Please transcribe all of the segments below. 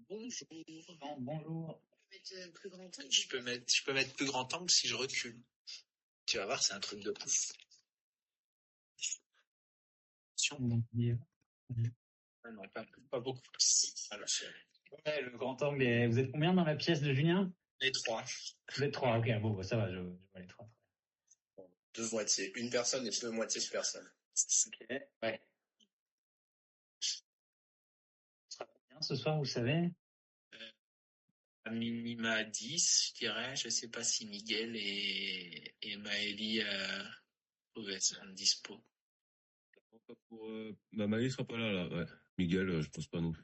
Bonjour. Bonjour. Plus grand angle. Je peux mettre plus grand angle si je recule. Tu vas voir, c'est un truc de ouf. Ah non, pas beaucoup. Voilà. Ouais, le grand angle est... Vous êtes combien dans la pièce de Julien? Les trois. Vous êtes trois, ok, bon, ça va, je vois les trois. Deux moitiés, une personne et deux moitiés de personnes. Ok, ouais. Ça sera combien ce soir, vous savez? À minima 10, je dirais. Je sais pas si Miguel et Maëlie pouvaient être dispo. Maëlie sera pas là, ouais. Miguel, je pense pas non plus.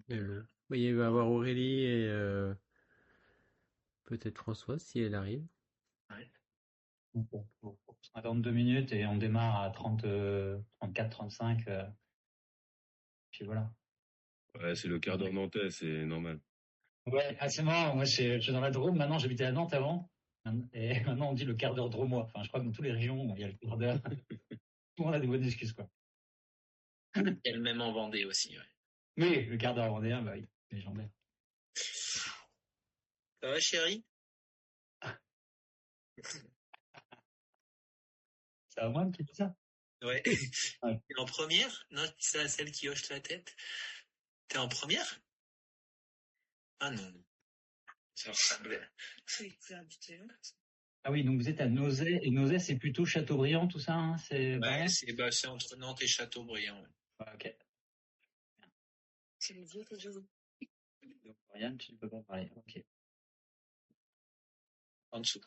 Il va y avoir Aurélie et peut-être Françoise si elle arrive. Ouais. Bon, on attend 2 minutes et on démarre à 34, 35. Puis voilà. Ouais, c'est le quart d'heure nantais, c'est normal. Ouais, c'est marrant. Moi, je suis dans la Drôme. Maintenant, j'habitais à Nantes avant. Et maintenant, on dit le quart d'heure drômois. Enfin, je crois que dans toutes les régions, il y a le quart d'heure. Tout le monde a des bonnes excuses, quoi. Il y a le même en Vendée aussi, ouais. Mais le quart d'heure vendéen, bah oui, légendaire. Ça va, chérie? C'est à moi qui dis ça? Ouais. Ouais. T'es en première? Non, c'est à celle qui hoche la tête. T'es en première? Ah non. Ça ressemblait. Ah oui, donc vous êtes à Nozay, et Nozay, c'est plutôt Châteaubriand, tout ça, hein? C'est Ouais, c'est entre Nantes et Châteaubriand. Ouais. Ouais, ok. C'est les vieux que je veux. Donc, Oriane, tu ne peux pas parler, ok. En dessous.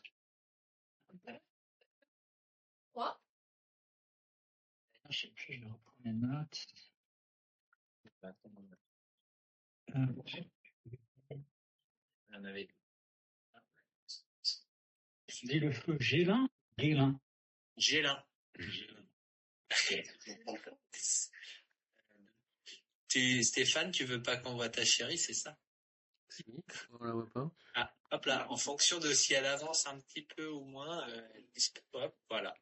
Quoi? Je sais plus, je vais reprendre mes notes. On avait. Tu dis le feu Gélin? Guélin. Gélin. Stéphane, tu veux pas qu'on voit ta chérie, c'est ça? Si, on la voit pas. Ah, hop là, en fonction de si elle avance un petit peu ou moins, hop, voilà.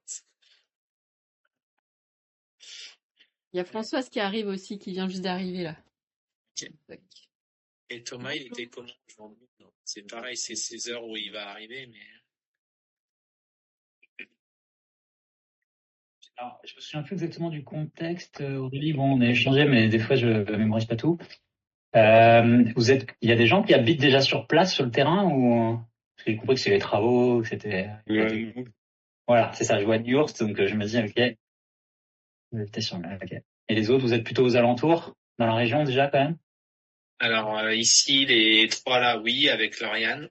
Il y a Françoise qui arrive aussi, qui vient juste d'arriver là. Okay. Et Thomas, il était comment aujourd'hui? C'est pareil, c'est ces heures où il va arriver, mais. Alors, je me souviens plus exactement du contexte, Aurélie. Bon, on a échangé, mais des fois, je mémorise pas tout. Il y a des gens qui habitent déjà sur place, sur le terrain, ou parce que j'ai compris que c'est les travaux, que c'était. Voilà, c'est ça. Je vois Niort, donc je me dis, ok. Ok. Et les autres, vous êtes plutôt aux alentours, dans la région déjà quand même? Alors ici, les trois là, oui, avec Lauriane.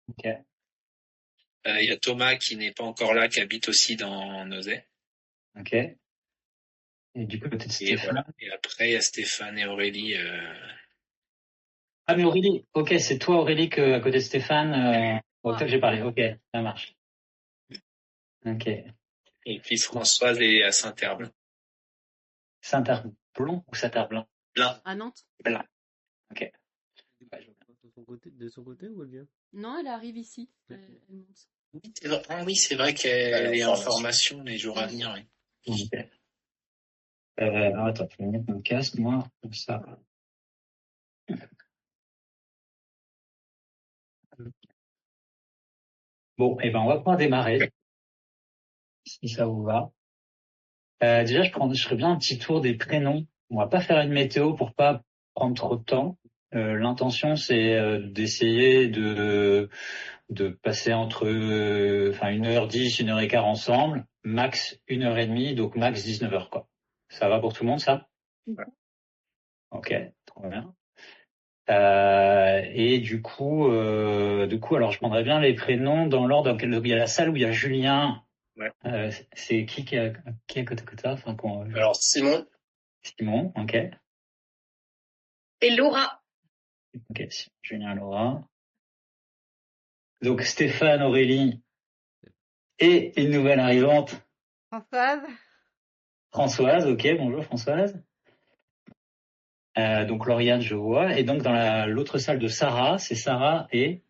Ok. Il y a Thomas qui n'est pas encore là, qui habite aussi dans Nozay. Ok. Et du côté de Stéphane. Voilà. Et après, il y a Stéphane et Aurélie. Ah, mais Aurélie, ok, c'est toi Aurélie que à côté de Stéphane, auquel j'ai parlé. Ok, ça marche. Ok. Et puis Françoise est à Saint-Herblain. Saint-Herblain ou Saint-Herblain? Blanc. À Nantes. Blanc. Ok. De son côté ou elle vient? Non, elle arrive ici. Elle monte. Ah oui, c'est vrai qu'elle est en formation les jours à venir. Oui. Ok. Alors attends, je vais mettre mon casque, moi, comme ça. Bon, et ben on va pouvoir démarrer, si ça vous va. Déjà, je ferai bien un petit tour des prénoms. On va pas faire une météo pour pas prendre trop de temps. L'intention, c'est d'essayer de passer entre 1h10, 1h15 ensemble, max 1h30, donc max 19h, quoi. Ça va pour tout le monde, ça? Ouais. Ok, trop bien. Et du coup, alors je prendrais bien les prénoms dans l'ordre dans lequel il y a la salle où il y a Julien. Ouais. C'est qui a côté ça? Enfin, Alors, Simon. Simon, ok. Et Laura. Ok, Julien, Laura. Donc Stéphane, Aurélie et une nouvelle arrivante. Françoise, ok, bonjour Françoise. Donc Lauriane, je vois. Et donc dans l'autre salle de Sarah, c'est Sarah et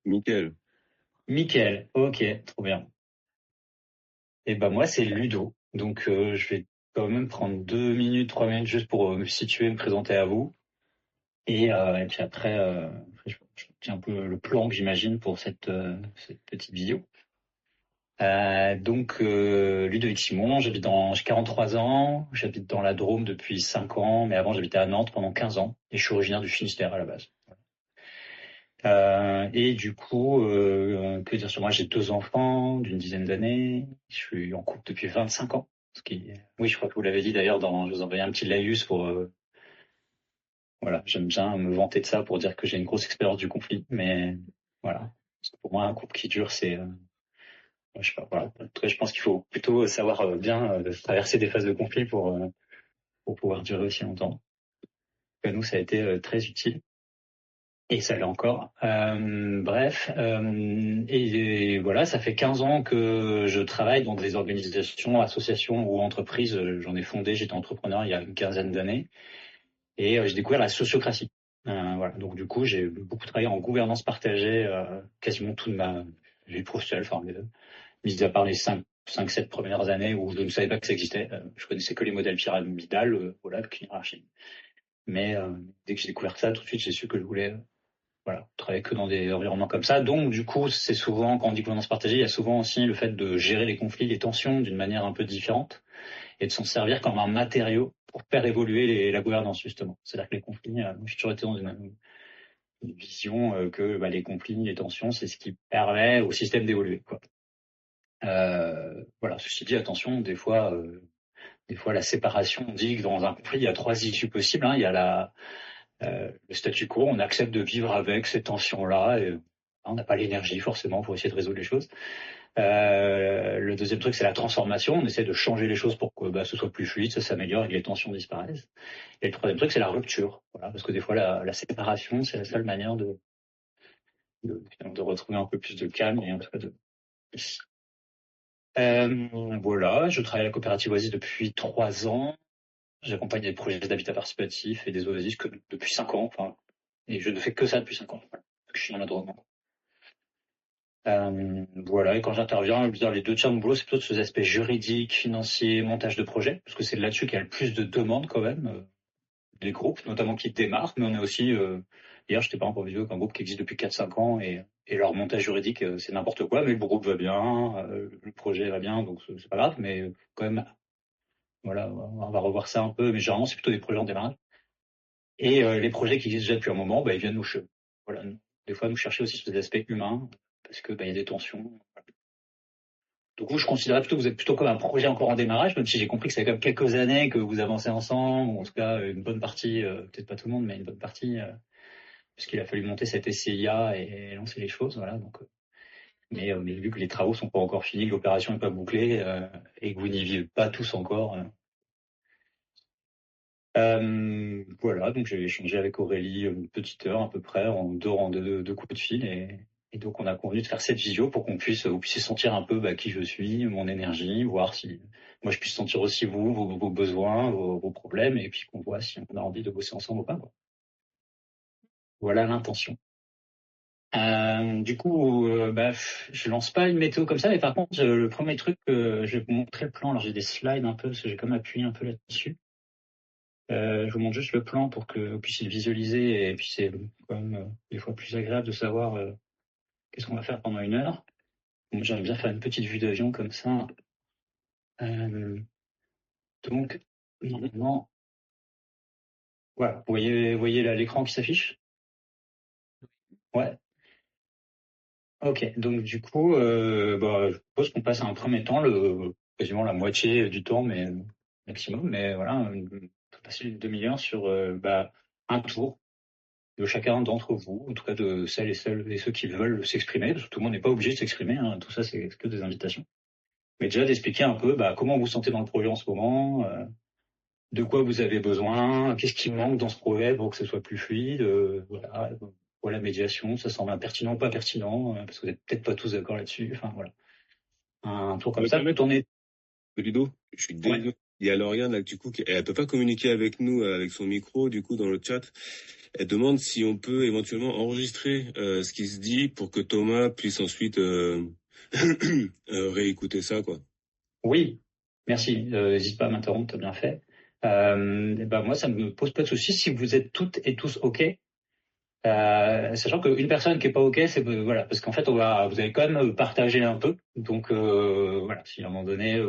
Mickaël, ok, trop bien. Et ben moi c'est Ludo. Donc je vais quand même prendre 2 minutes, 3 minutes juste pour me situer, me présenter à vous. Et puis après, je tiens un peu le plan que j'imagine pour cette petite vidéo. Donc, Ludovic Simon, j'ai 43 ans, j'habite dans la Drôme depuis 5 ans, mais avant j'habitais à Nantes pendant 15 ans, et je suis originaire du Finistère à la base. Et du coup, que dire sur moi, j'ai 2 enfants d'une dizaine d'années, je suis en couple depuis 25 ans. Oui, je crois que vous l'avez dit d'ailleurs, je vous envoyais un petit laïus pour, voilà, j'aime bien me vanter de ça pour dire que j'ai une grosse expérience du conflit, mais voilà. Parce que pour moi, un couple qui dure, c'est, je sais pas, voilà. En tout cas, je pense qu'il faut plutôt savoir bien traverser des phases de conflit pour pouvoir durer aussi longtemps. Et nous, ça a été très utile. Et ça l'est encore. Bref, et voilà, ça fait 15 ans que je travaille dans des organisations, associations ou entreprises. J'en ai fondé, j'étais entrepreneur il y a une quinzaine d'années, et j'ai découvert la sociocratie. Voilà, donc du coup, j'ai beaucoup travaillé en gouvernance partagée, quasiment toute ma vie professionnelle, enfin, mis à part les 5-7 premières années où je ne savais pas que ça existait. Je connaissais que les modèles pyramidales, voilà, avec une hiérarchie. Mais dès que j'ai découvert ça, tout de suite, j'ai su que je voulais travailler que dans des environnements comme ça. Donc, du coup, c'est souvent, quand on dit gouvernance partagée, il y a souvent aussi le fait de gérer les conflits, les tensions d'une manière un peu différente et de s'en servir comme un matériau pour faire évoluer la gouvernance, justement. C'est-à-dire que les conflits, moi, j'ai toujours été dans une vision que les conflits, les tensions, c'est ce qui permet au système d'évoluer, quoi. Voilà, ceci dit, attention, des fois, la séparation, on dit que dans un conflit, il y a 3 issues possibles. Il y a le statu quo, on accepte de vivre avec ces tensions-là, et on n'a pas l'énergie forcément pour essayer de résoudre les choses. Le deuxième truc, c'est la transformation, on essaie de changer les choses pour que ce soit plus fluide, ça s'améliore et que les tensions disparaissent. Et le troisième truc, c'est la rupture, voilà, parce que des fois, la séparation, c'est la seule manière de retrouver un peu plus de calme et en tout cas de... Voilà, je travaille à la coopérative Oasis depuis 3 ans. J'accompagne des projets d'habitat participatif et des Oasis que depuis 5 ans. Enfin, et je ne fais que ça depuis 5 ans. Voilà, que je suis dans la Drôme. Voilà, et quand j'interviens, je veux dire, les 2 tiers de mon boulot, c'est plutôt ces aspects juridiques, financiers, montage de projet, parce que c'est là-dessus qu'il y a le plus de demandes quand même, des groupes, notamment qui démarrent, mais on est aussi, hier j'étais par exemple en vidéo avec un groupe qui existe depuis 4-5 ans, et leur montage juridique, c'est n'importe quoi, mais le groupe va bien, le projet va bien, donc c'est pas grave, mais quand même, voilà, on va revoir ça un peu, mais généralement c'est plutôt des projets en démarrage. Et les projets qui existent déjà depuis un moment, ils viennent voilà, des fois nous chercher aussi sur des aspects humains, parce que il y a des tensions. Donc vous, je considérais plutôt que vous êtes plutôt comme un projet encore en démarrage, même si j'ai compris que ça fait quand même quelques années que vous avancez ensemble, ou en tout cas une bonne partie, peut-être pas tout le monde, mais une bonne partie, puisqu'il a fallu monter cette SCIA et lancer les choses, voilà. Donc, mais vu que les travaux sont pas encore finis, que l'opération n'est pas bouclée, et que vous n'y vivez pas tous encore. Voilà, donc j'ai échangé avec Aurélie une petite heure à peu près, en deux coups de fil, et donc on a convenu de faire cette visio pour vous puissiez sentir un peu qui je suis, mon énergie, voir si moi je puisse sentir aussi vos besoins, vos problèmes, et puis qu'on voit si on a envie de bosser ensemble ou pas, quoi. Voilà l'intention. Du coup, je lance pas une météo comme ça, mais par contre, le premier truc, je vais vous montrer le plan. Alors j'ai des slides un peu, parce que j'ai quand même appuyé un peu là-dessus. Je vous montre juste le plan pour que vous puissiez le visualiser, et puis c'est quand même des fois plus agréable de savoir qu'est-ce qu'on va faire pendant 1 heure. Donc, j'aime bien faire une petite vue d'avion comme ça. Donc, normalement, voilà, vous voyez là l'écran qui s'affiche? Ouais. Ok, donc du coup, je propose qu'on passe à un premier temps, quasiment la moitié du temps, mais maximum, mais voilà, on peut passer une demi-heure sur un tour de chacun d'entre vous, en tout cas de celles et ceux qui veulent s'exprimer, parce que tout le monde n'est pas obligé de s'exprimer, hein, tout ça c'est que des invitations. Mais déjà d'expliquer un peu comment vous vous sentez dans le projet en ce moment, de quoi vous avez besoin, qu'est-ce qui manque dans ce projet pour que ce soit plus fluide, voilà. Pour la médiation, ça semble pertinent ou pas pertinent, parce que vous n'êtes peut-être pas tous d'accord là-dessus, enfin voilà. Un tour comme ça peut tourner. Ludo, je suis désolé. Ouais. Il y a Lauriane là, du coup, elle peut pas communiquer avec nous avec son micro, du coup, dans le chat. Elle demande si on peut éventuellement enregistrer ce qui se dit pour que Thomas puisse ensuite réécouter ça, quoi. Oui, merci. N'hésite pas à m'interrompre, t'as bien fait. Moi, ça me pose pas de soucis si vous êtes toutes et tous OK. Sachant qu'une personne qui est pas OK, c'est voilà, parce qu'en fait, vous allez quand même partager un peu. Donc voilà, si à un moment donné,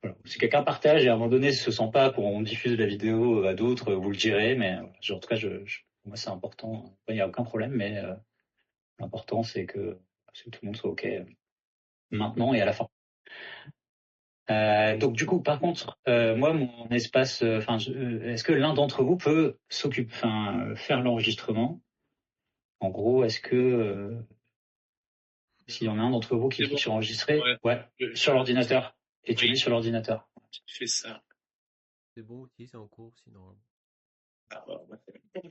voilà, si quelqu'un partage et à un moment donné se sent pas qu'on diffuse la vidéo à d'autres, vous le direz. Mais en tout cas, moi, c'est important. Il n'y a aucun problème, mais l'important, c'est que tout le monde soit OK maintenant et à la fin. Donc du coup, par contre, moi, mon espace, est-ce que l'un d'entre vous peut faire l'enregistrement? En gros, est-ce que s'il y en a un d'entre vous qui C'est clique bon. sur enregistrer, Ouais. sur l'ordinateur, et tu Oui. mets sur l'ordinateur. Tu fais ça. C'est bon aussi, c'est en cours sinon. Ah, ouais.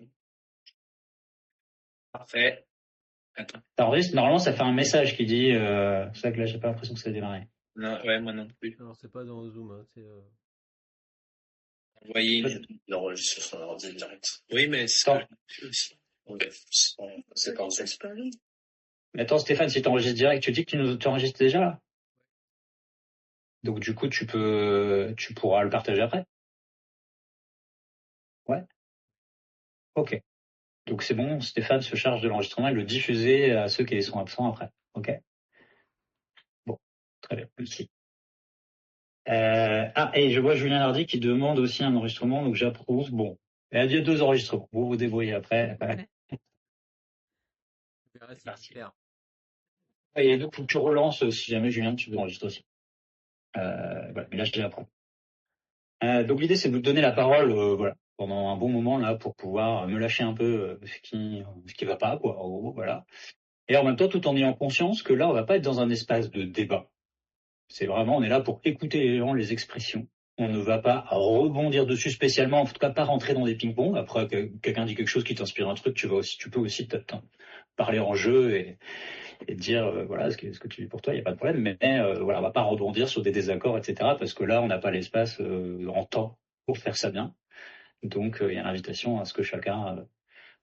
Parfait. Attends. T'enregistres, normalement, ça fait un message qui dit, c'est ça que là, j'ai pas l'impression que ça a démarré. Non, ouais, moi non plus. Alors c'est pas dans Zoom, hein, c'est Envoyer Il enregistre sur son ordi direct. Oui, mais c'est ce que je fais aussi. Ouais, c'est pas en fait. Mais attends, Stéphane, si t'enregistres direct, tu dis que tu enregistres déjà, là? Donc, du coup, tu pourras le partager après? Ouais. Ok. Donc, c'est bon, Stéphane se charge de l'enregistrement et de le diffuser à ceux qui sont absents après. Ok. Bon. Très bien. Merci. Et je vois Julien Hardy qui demande aussi un enregistrement, donc j'approuve. Bon. Il y a 2 enregistrements. Vous vous débrouillez après. Merci. Et donc, faut que tu relances si jamais Julien, tu veux enregistrer aussi. Voilà. Mais là, je déjà approuve. Donc l'idée, c'est de vous donner la parole, voilà, pendant un bon moment là, pour pouvoir me lâcher un peu ce qui va pas, quoi. En gros, voilà. Et en même temps, tout en ayant conscience que là, on va pas être dans un espace de débat. C'est vraiment, on est là pour écouter les gens, les expressions. On ne va pas rebondir dessus spécialement, en tout cas pas rentrer dans des ping-pong. Après, quelqu'un dit quelque chose qui t'inspire un truc, tu peux aussi peut-être parler en jeu et dire voilà ce que tu dis pour toi, il n'y a pas de problème. Mais voilà, on va pas rebondir sur des désaccords, etc. Parce que là, on n'a pas l'espace en temps pour faire ça bien. Donc il y a l'invitation à ce que chacun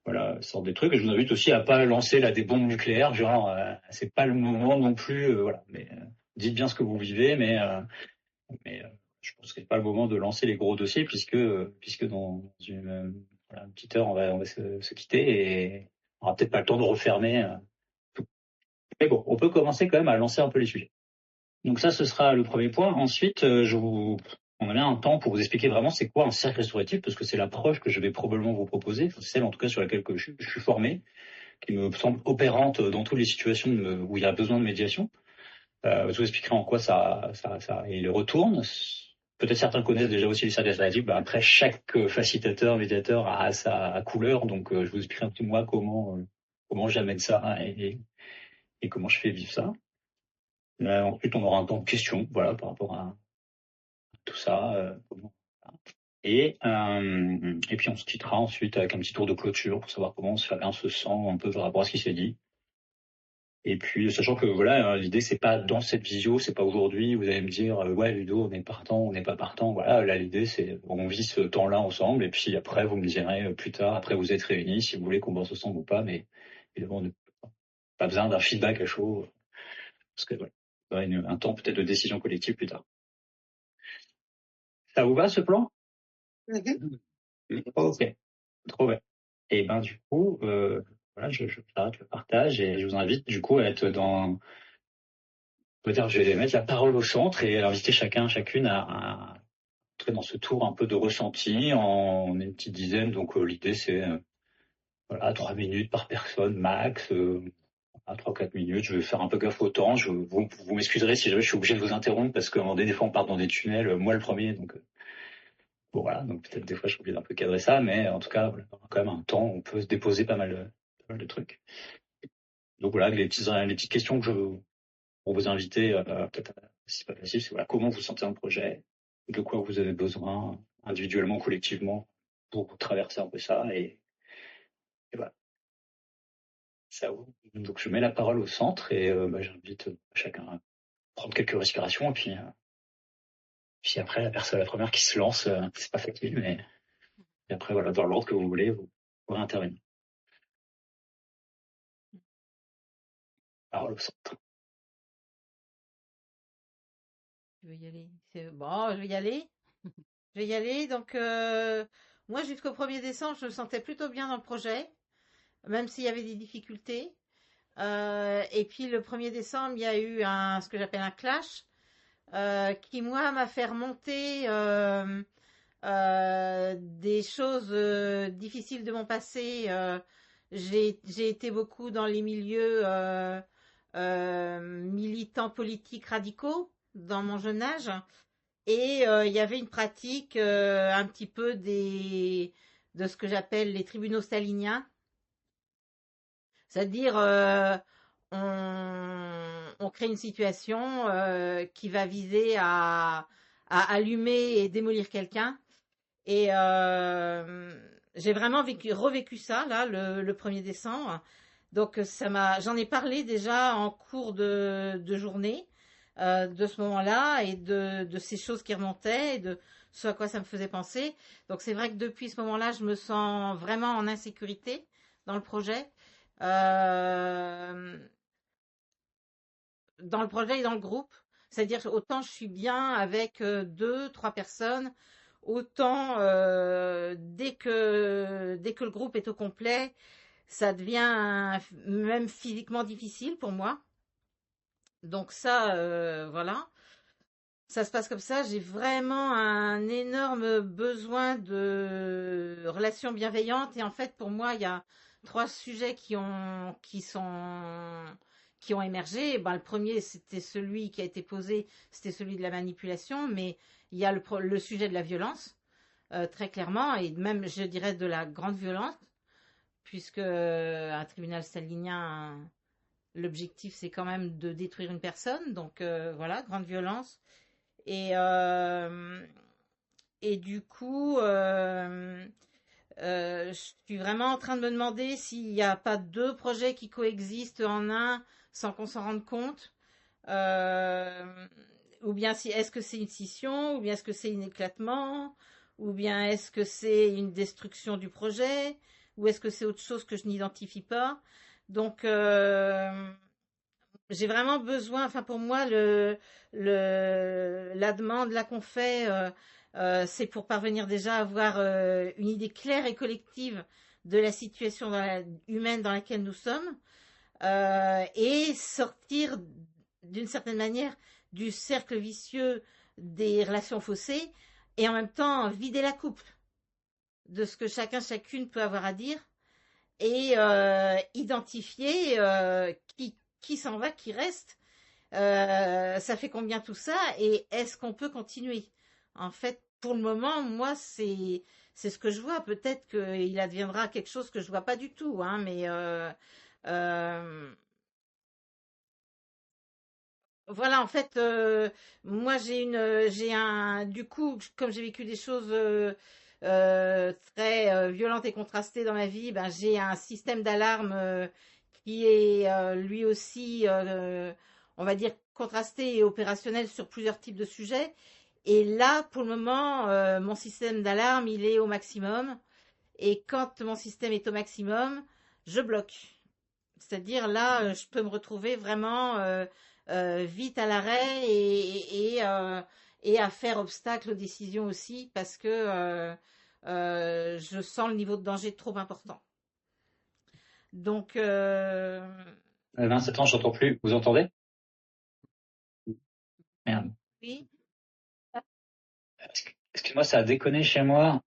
voilà sorte des trucs. Et je vous invite aussi à pas lancer là des bombes nucléaires, genre c'est pas le moment non plus. Voilà, mais dites bien ce que vous vivez, mais je pense que c'est pas le moment de lancer les gros dossiers puisque dans une petite heure on va se quitter et on aura peut-être pas le temps de refermer. Tout. Mais bon, on peut commencer quand même à lancer un peu les sujets. Donc ça, ce sera le premier point. Ensuite, on a bien un temps pour vous expliquer vraiment c'est quoi un cercle restauratif, parce que c'est l'approche que je vais probablement vous proposer, c'est celle en tout cas sur laquelle je suis formé, qui me semble opérante dans toutes les situations où il y a besoin de médiation. Je vous expliquerai en quoi il retourne. Peut-être certains connaissent déjà aussi les cercles restauratifs. Après, chaque facilitateur, médiateur a sa couleur, donc je vous expliquerai un petit moi comment j'amène ça et comment je fais vivre ça. Ensuite, on aura un temps de questions, voilà, par rapport à tout ça. Et puis on se quittera ensuite avec un petit tour de clôture pour savoir comment chacun se sent un peu par rapport à ce qui s'est dit. Et puis sachant que voilà, l'idée c'est pas dans cette visio, c'est pas aujourd'hui. Vous allez me dire ouais Ludo, on est partant, on n'est pas partant. Voilà, là l'idée c'est on vit ce temps-là ensemble. Et puis après vous me direz plus tard, après vous êtes réunis si vous voulez qu'on bosse ensemble ou pas. Mais évidemment, pas besoin d'un feedback à chaud parce que voilà, il y aura un temps peut-être de décision collective plus tard. Ça vous va ce plan? Ok, trop bien. Et du coup, voilà, je j'arrête le partage et je vous invite du coup à être peut-être je vais mettre la parole au centre et inviter chacune à entrer dans ce tour un peu de ressenti en une petite dizaine. Donc l'idée c'est voilà 3 minutes par personne max. À 3-4 minutes, je vais faire un peu gaffe au temps. Vous m'excuserez si jamais je suis obligé de vous interrompre parce qu'à un moment donné, des fois on part dans des tunnels, moi le premier, donc bon voilà, donc peut-être des fois je suis obligé d'un peu cadrer ça, mais en tout cas, voilà, on a quand même un temps où on peut se déposer pas mal de trucs. Donc voilà, les petites questions que pour vous inviter, peut-être si c'est pas facile, c'est voilà, comment vous sentez dans le projet, de quoi vous avez besoin, individuellement, collectivement, pour traverser un peu ça, et voilà. Ça, donc je mets la parole au centre et j'invite chacun à prendre quelques respirations, et puis après la première qui se lance, c'est pas facile, mais et après voilà, dans l'ordre que vous voulez, vous pourrez intervenir. Parole au centre. Je vais y aller. Bon, je vais y aller. Je vais y aller. Donc, moi, jusqu'au 1er décembre, je me sentais plutôt bien dans le projet, même s'il y avait des difficultés. Et puis, le 1er décembre, il y a eu ce que j'appelle un clash, qui, moi, m'a fait remonter des choses difficiles de mon passé. J'ai été beaucoup dans les milieux militants politiques radicaux dans mon jeune âge. Et il y avait une pratique un petit peu de ce que j'appelle les tribunaux staliniens. C'est-à-dire, on crée une situation qui va viser à allumer et démolir quelqu'un. Et j'ai vraiment revécu ça, là, le 1er décembre. Donc, j'en ai parlé déjà en cours de journée, de ce moment-là et de ces choses qui remontaient et de ce à quoi ça me faisait penser. Donc, c'est vrai que depuis ce moment-là, je me sens vraiment en insécurité dans le projet. Euh, Dans le projet et dans le groupe. C'est-à-dire, autant je suis bien avec 2, 3 personnes, autant dès que le groupe est au complet, ça devient même physiquement difficile pour moi. Donc ça, voilà. Ça se passe comme ça. J'ai vraiment un énorme besoin de relations bienveillantes. Et en fait, pour moi, il y a 3 sujets qui ont émergé. Ben, le premier, c'était celui qui a été posé, c'était celui de la manipulation. Mais il y a le sujet de la violence, très clairement, et même, je dirais, de la grande violence, puisque un tribunal stalinien, l'objectif, c'est quand même de détruire une personne. Donc voilà, grande violence. Et, euh, et du coup, je suis vraiment en train de me demander s'il n'y a pas 2 projets qui coexistent en un sans qu'on s'en rende compte. Euh, ou bien est-ce que c'est une scission, ou bien est-ce que c'est un éclatement, ou bien est-ce que c'est une destruction du projet, ou est-ce que c'est autre chose que je n'identifie pas. Donc, j'ai vraiment besoin, enfin pour moi, la demande là qu'on fait, c'est pour parvenir déjà à avoir une idée claire et collective de la situation humaine dans laquelle nous sommes, et sortir d'une certaine manière du cercle vicieux des relations faussées, et en même temps vider la coupe de ce que chacune peut avoir à dire, et identifier qui s'en va, qui reste. Ça fait combien tout ça, et est-ce qu'on peut continuer? En fait, pour le moment, moi, c'est ce que je vois. Peut-être qu'il adviendra quelque chose que je vois pas du tout, hein, mais euh, voilà. En fait, moi, du coup, comme j'ai vécu des choses très violentes et contrastées dans ma vie, ben j'ai un système d'alarme qui est lui aussi, on va dire, contrasté et opérationnel sur plusieurs types de sujets. Et là, pour le moment, mon système d'alarme, il est au maximum. Et quand mon système est au maximum, je bloque. C'est-à-dire là, je peux me retrouver vraiment vite à l'arrêt, et à faire obstacle aux décisions aussi, parce que je sens le niveau de danger trop important. Donc, 27 ans, j'entends plus. Vous entendez? Merde. oui. Excuse-moi, ça a déconné chez moi.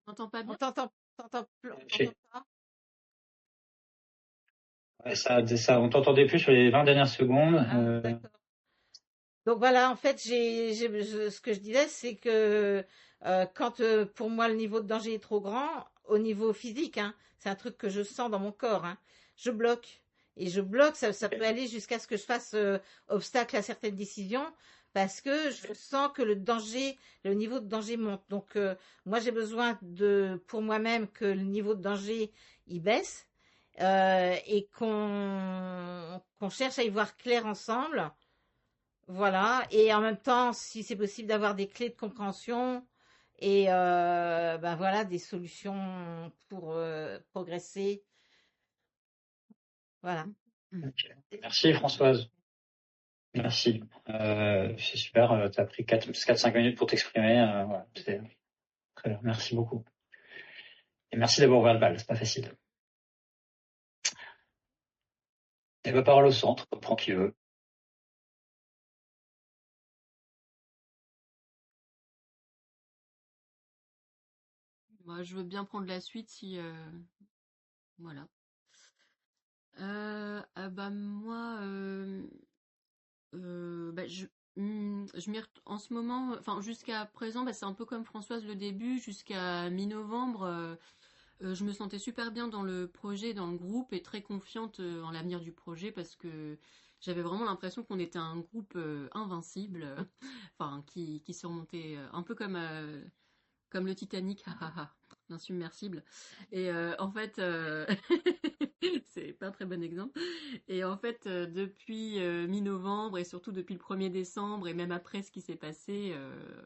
On t'entend pas On bien? t'entend Chez- pas. Ouais, on t'entendait plus sur les 20 dernières secondes. Ah, d'accord. Donc voilà, en fait, ce que je disais, c'est que quand pour moi le niveau de danger est trop grand, au niveau physique, hein, c'est un truc que je sens dans mon corps, hein, je bloque. Et je bloque, ça peut aller jusqu'à ce que je fasse obstacle à certaines décisions, parce que je sens que le niveau de danger monte. Donc moi, j'ai besoin pour moi-même, que le niveau de danger il baisse, et qu'on cherche à y voir clair ensemble. Voilà, et en même temps, si c'est possible, d'avoir des clés de compréhension, et ben voilà, des solutions pour progresser. Voilà. Ok. Merci Françoise. Merci. C'est super. T'as pris 4-5 minutes pour t'exprimer. Voilà, c'était très bien. Merci beaucoup. Et merci d'avoir ouvert le bal. C'est pas facile. Et ma parole au centre. Prends qui veut. Moi, je veux bien prendre la suite si voilà. Bah moi, bah, je en ce moment, enfin jusqu'à présent, bah, c'est un peu comme Françoise le début, jusqu'à mi-novembre, je me sentais super bien dans le projet, dans le groupe et très confiante en l'avenir du projet parce que j'avais vraiment l'impression qu'on était un groupe invincible, enfin qui surmontait un peu comme le Titanic, l'insubmersible. Et en fait, c'est pas un très bon exemple. Et en fait, depuis mi-novembre et surtout depuis le 1er décembre et même après ce qui s'est passé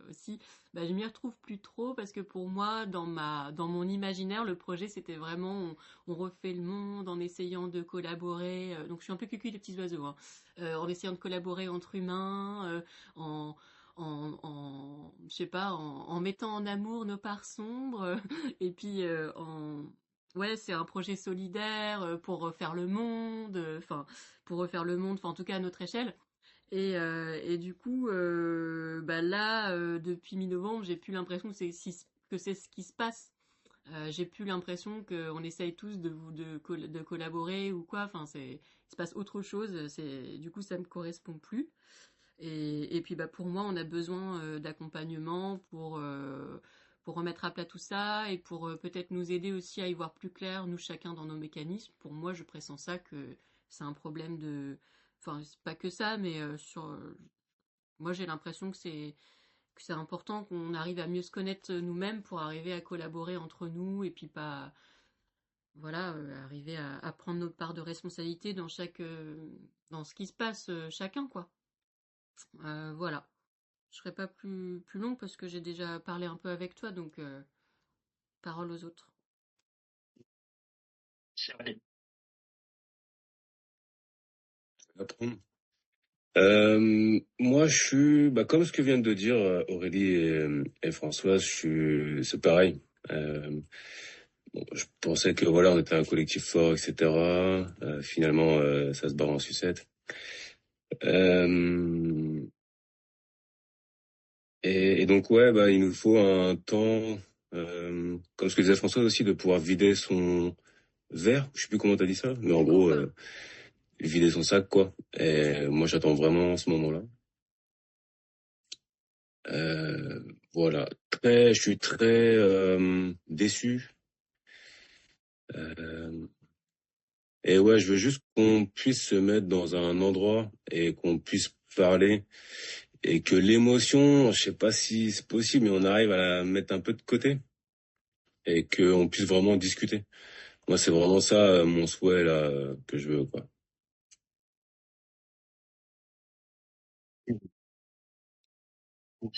aussi, bah, je m'y retrouve plus trop parce que pour moi, dans mon imaginaire, le projet c'était vraiment on refait le monde en essayant de collaborer. Donc je suis un peu cucu les petits oiseaux, hein, en essayant de collaborer entre humains, en je sais pas, en mettant en amour nos parts sombres, et puis ouais, c'est un projet solidaire pour refaire le monde, pour refaire le monde, enfin en tout cas à notre échelle. Et du coup, bah là, depuis mi-novembre, j'ai plus l'impression que c'est ce qui se passe. J'ai plus l'impression qu'on essaye tous de collaborer ou quoi. Enfin, il se passe autre chose. Du coup, ça me correspond plus. Et puis bah pour moi, on a besoin d'accompagnement pour remettre à plat tout ça et pour peut-être nous aider aussi à y voir plus clair, nous chacun dans nos mécanismes. Pour moi, je pressens ça que c'est un problème de... Enfin, c'est pas que ça, mais moi j'ai l'impression que c'est important qu'on arrive à mieux se connaître nous-mêmes pour arriver à collaborer entre nous et puis pas... Voilà, arriver à prendre notre part de responsabilité dans ce qui se passe chacun, quoi. Voilà. Je serai pas plus long parce que j'ai déjà parlé un peu avec toi, donc parole aux autres. C'est vrai. Moi, je suis, bah, comme ce que viennent de dire Aurélie et Françoise, c'est pareil. Bon, je pensais que voilà, on était un collectif fort, etc. Finalement, ça se barre en sucette. Euh, et donc ouais, bah, il nous faut un temps, comme ce que disait Françoise aussi, de pouvoir vider son verre. Je sais plus comment t'as dit ça, mais en gros, vider son sac, quoi. Et moi, j'attends vraiment ce moment-là. Euh, voilà. Je suis très déçu. Euh, et ouais, je veux juste qu'on puisse se mettre dans un endroit et qu'on puisse parler et que l'émotion, je sais pas si c'est possible, mais on arrive à la mettre un peu de côté et qu'on puisse vraiment discuter. Moi, c'est vraiment ça mon souhait là que je veux, quoi. Ok.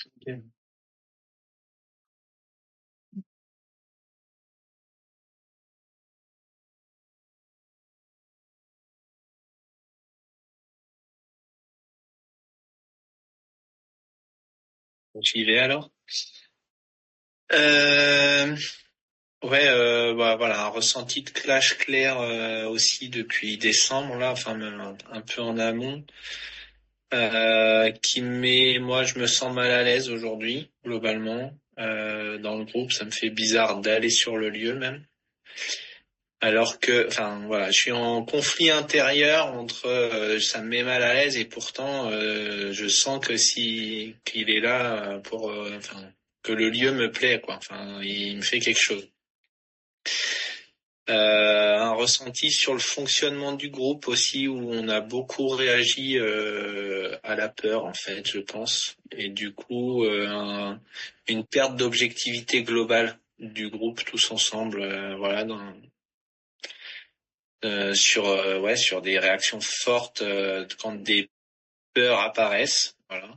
J'y vais alors. Euh, ouais, bah voilà, un ressenti de clash clair aussi depuis décembre là, enfin même un peu en amont, moi je me sens mal à l'aise aujourd'hui globalement dans le groupe, ça me fait bizarre d'aller sur le lieu même. Alors que, enfin voilà, je suis en conflit intérieur entre ça me met mal à l'aise et pourtant je sens que si qu'il est là pour, enfin que le lieu me plaît quoi, enfin il me fait quelque chose. Un ressenti sur le fonctionnement du groupe aussi où on a beaucoup réagi à la peur en fait, je pense, et du coup une perte d'objectivité globale du groupe tous ensemble, voilà sur des réactions fortes quand des peurs apparaissent, voilà,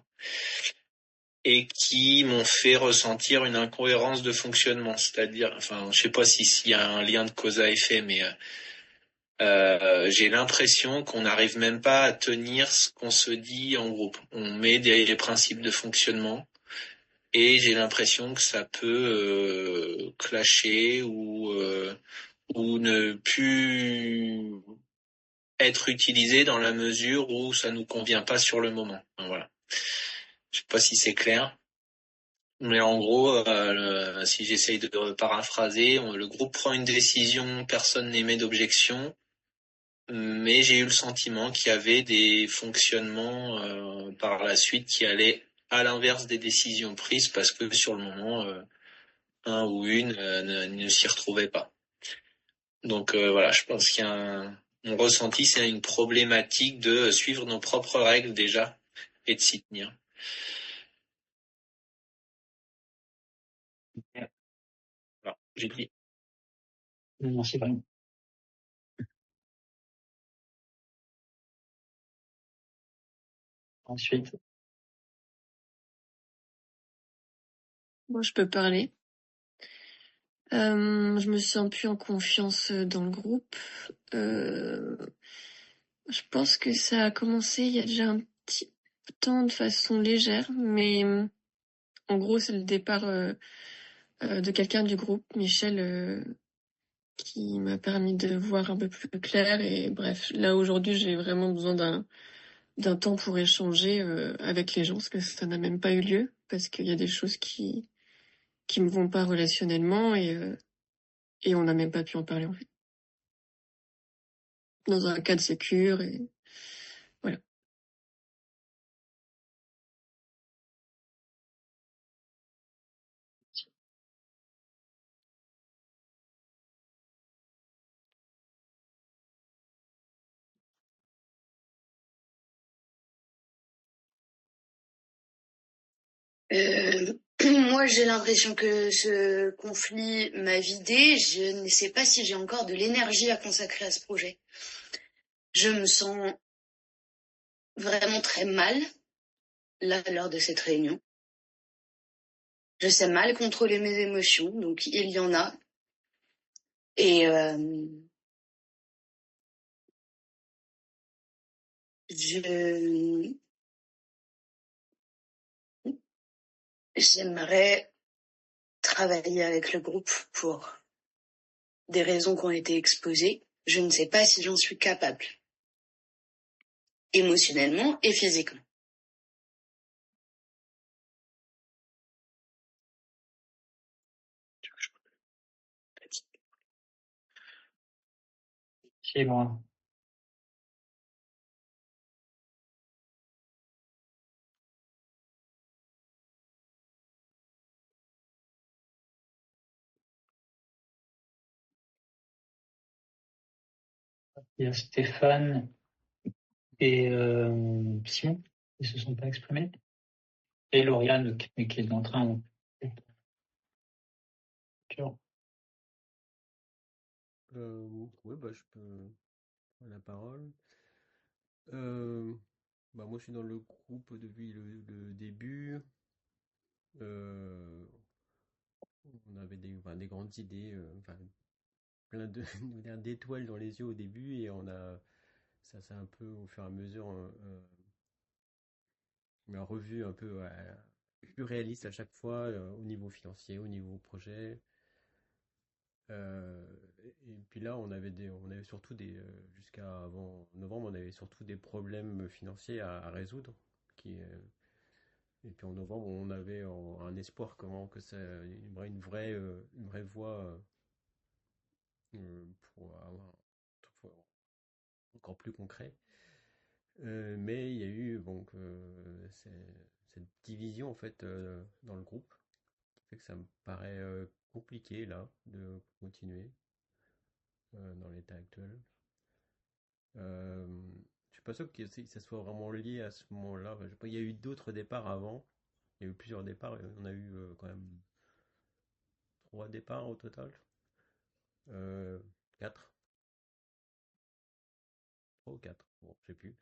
et qui m'ont fait ressentir une incohérence de fonctionnement, c'est-à-dire, enfin, je sais pas s'il y a un lien de cause à effet, mais j'ai l'impression qu'on n'arrive même pas à tenir ce qu'on se dit en groupe. On met des principes de fonctionnement et j'ai l'impression que ça peut clasher ou ne plus être utilisé dans la mesure où ça nous convient pas sur le moment. Donc, voilà. Je sais pas si c'est clair. Mais en gros, si j'essaye de paraphraser, le groupe prend une décision, personne n'émet d'objection, mais j'ai eu le sentiment qu'il y avait des fonctionnements par la suite qui allaient à l'inverse des décisions prises parce que sur le moment, un ou une ne s'y retrouvait pas. Donc voilà, je pense qu'il y a mon ressenti, c'est une problématique de suivre nos propres règles déjà et de s'y tenir. Voilà, j'ai dit. Non, c'est vrai. Ensuite, Moi, je peux parler. Je me sens plus en confiance dans le groupe. Je pense que ça a commencé il y a déjà un petit temps de façon légère, mais en gros, c'est le départ de quelqu'un du groupe, Michel, qui m'a permis de voir un peu plus clair. Et bref, là aujourd'hui, j'ai vraiment besoin d'un temps pour échanger avec les gens, parce que ça n'a même pas eu lieu, parce qu'il y a des choses qui me vont pas relationnellement et on n'a même pas pu en parler en fait. Dans un cadre sécure et voilà. Moi, j'ai l'impression que ce conflit m'a vidée. Je ne sais pas si j'ai encore de l'énergie à consacrer à ce projet. Je me sens vraiment très mal, là, lors de cette réunion. Je sais mal contrôler mes émotions, donc il y en a. Et j'aimerais travailler avec le groupe pour des raisons qui ont été exposées. Je ne sais pas si j'en suis capable, émotionnellement et physiquement. c'est moi. Il y a Stéphane et Simon qui se sont pas exprimés. Et Lauriane qui est en train. Ouais, bah, je peux prendre la parole. Bah, moi, je suis dans le groupe depuis le début. Euh, on avait des grandes idées, enfin, plein de d'étoiles dans les yeux au début, et ça s'est un peu, au fur et à mesure, on a revu un peu plus réaliste à chaque fois, au niveau financier, au niveau projet. Euh, et puis là, on avait surtout jusqu'à avant novembre, on avait surtout des problèmes financiers à résoudre. Et puis en novembre, on avait un espoir que ça, une vraie voie pour avoir un truc encore plus concret. Mais il y a eu donc cette division en fait dans le groupe qui fait que ça me paraît compliqué là de continuer dans l'état actuel. Euh, je suis pas sûr que ça soit vraiment lié à ce moment-là. Enfin, je sais pas, il y a eu d'autres départs avant. Il y a eu plusieurs départs. On a eu quand même 3 départs au total. 4. 3 ou 4. Bon, je sais plus.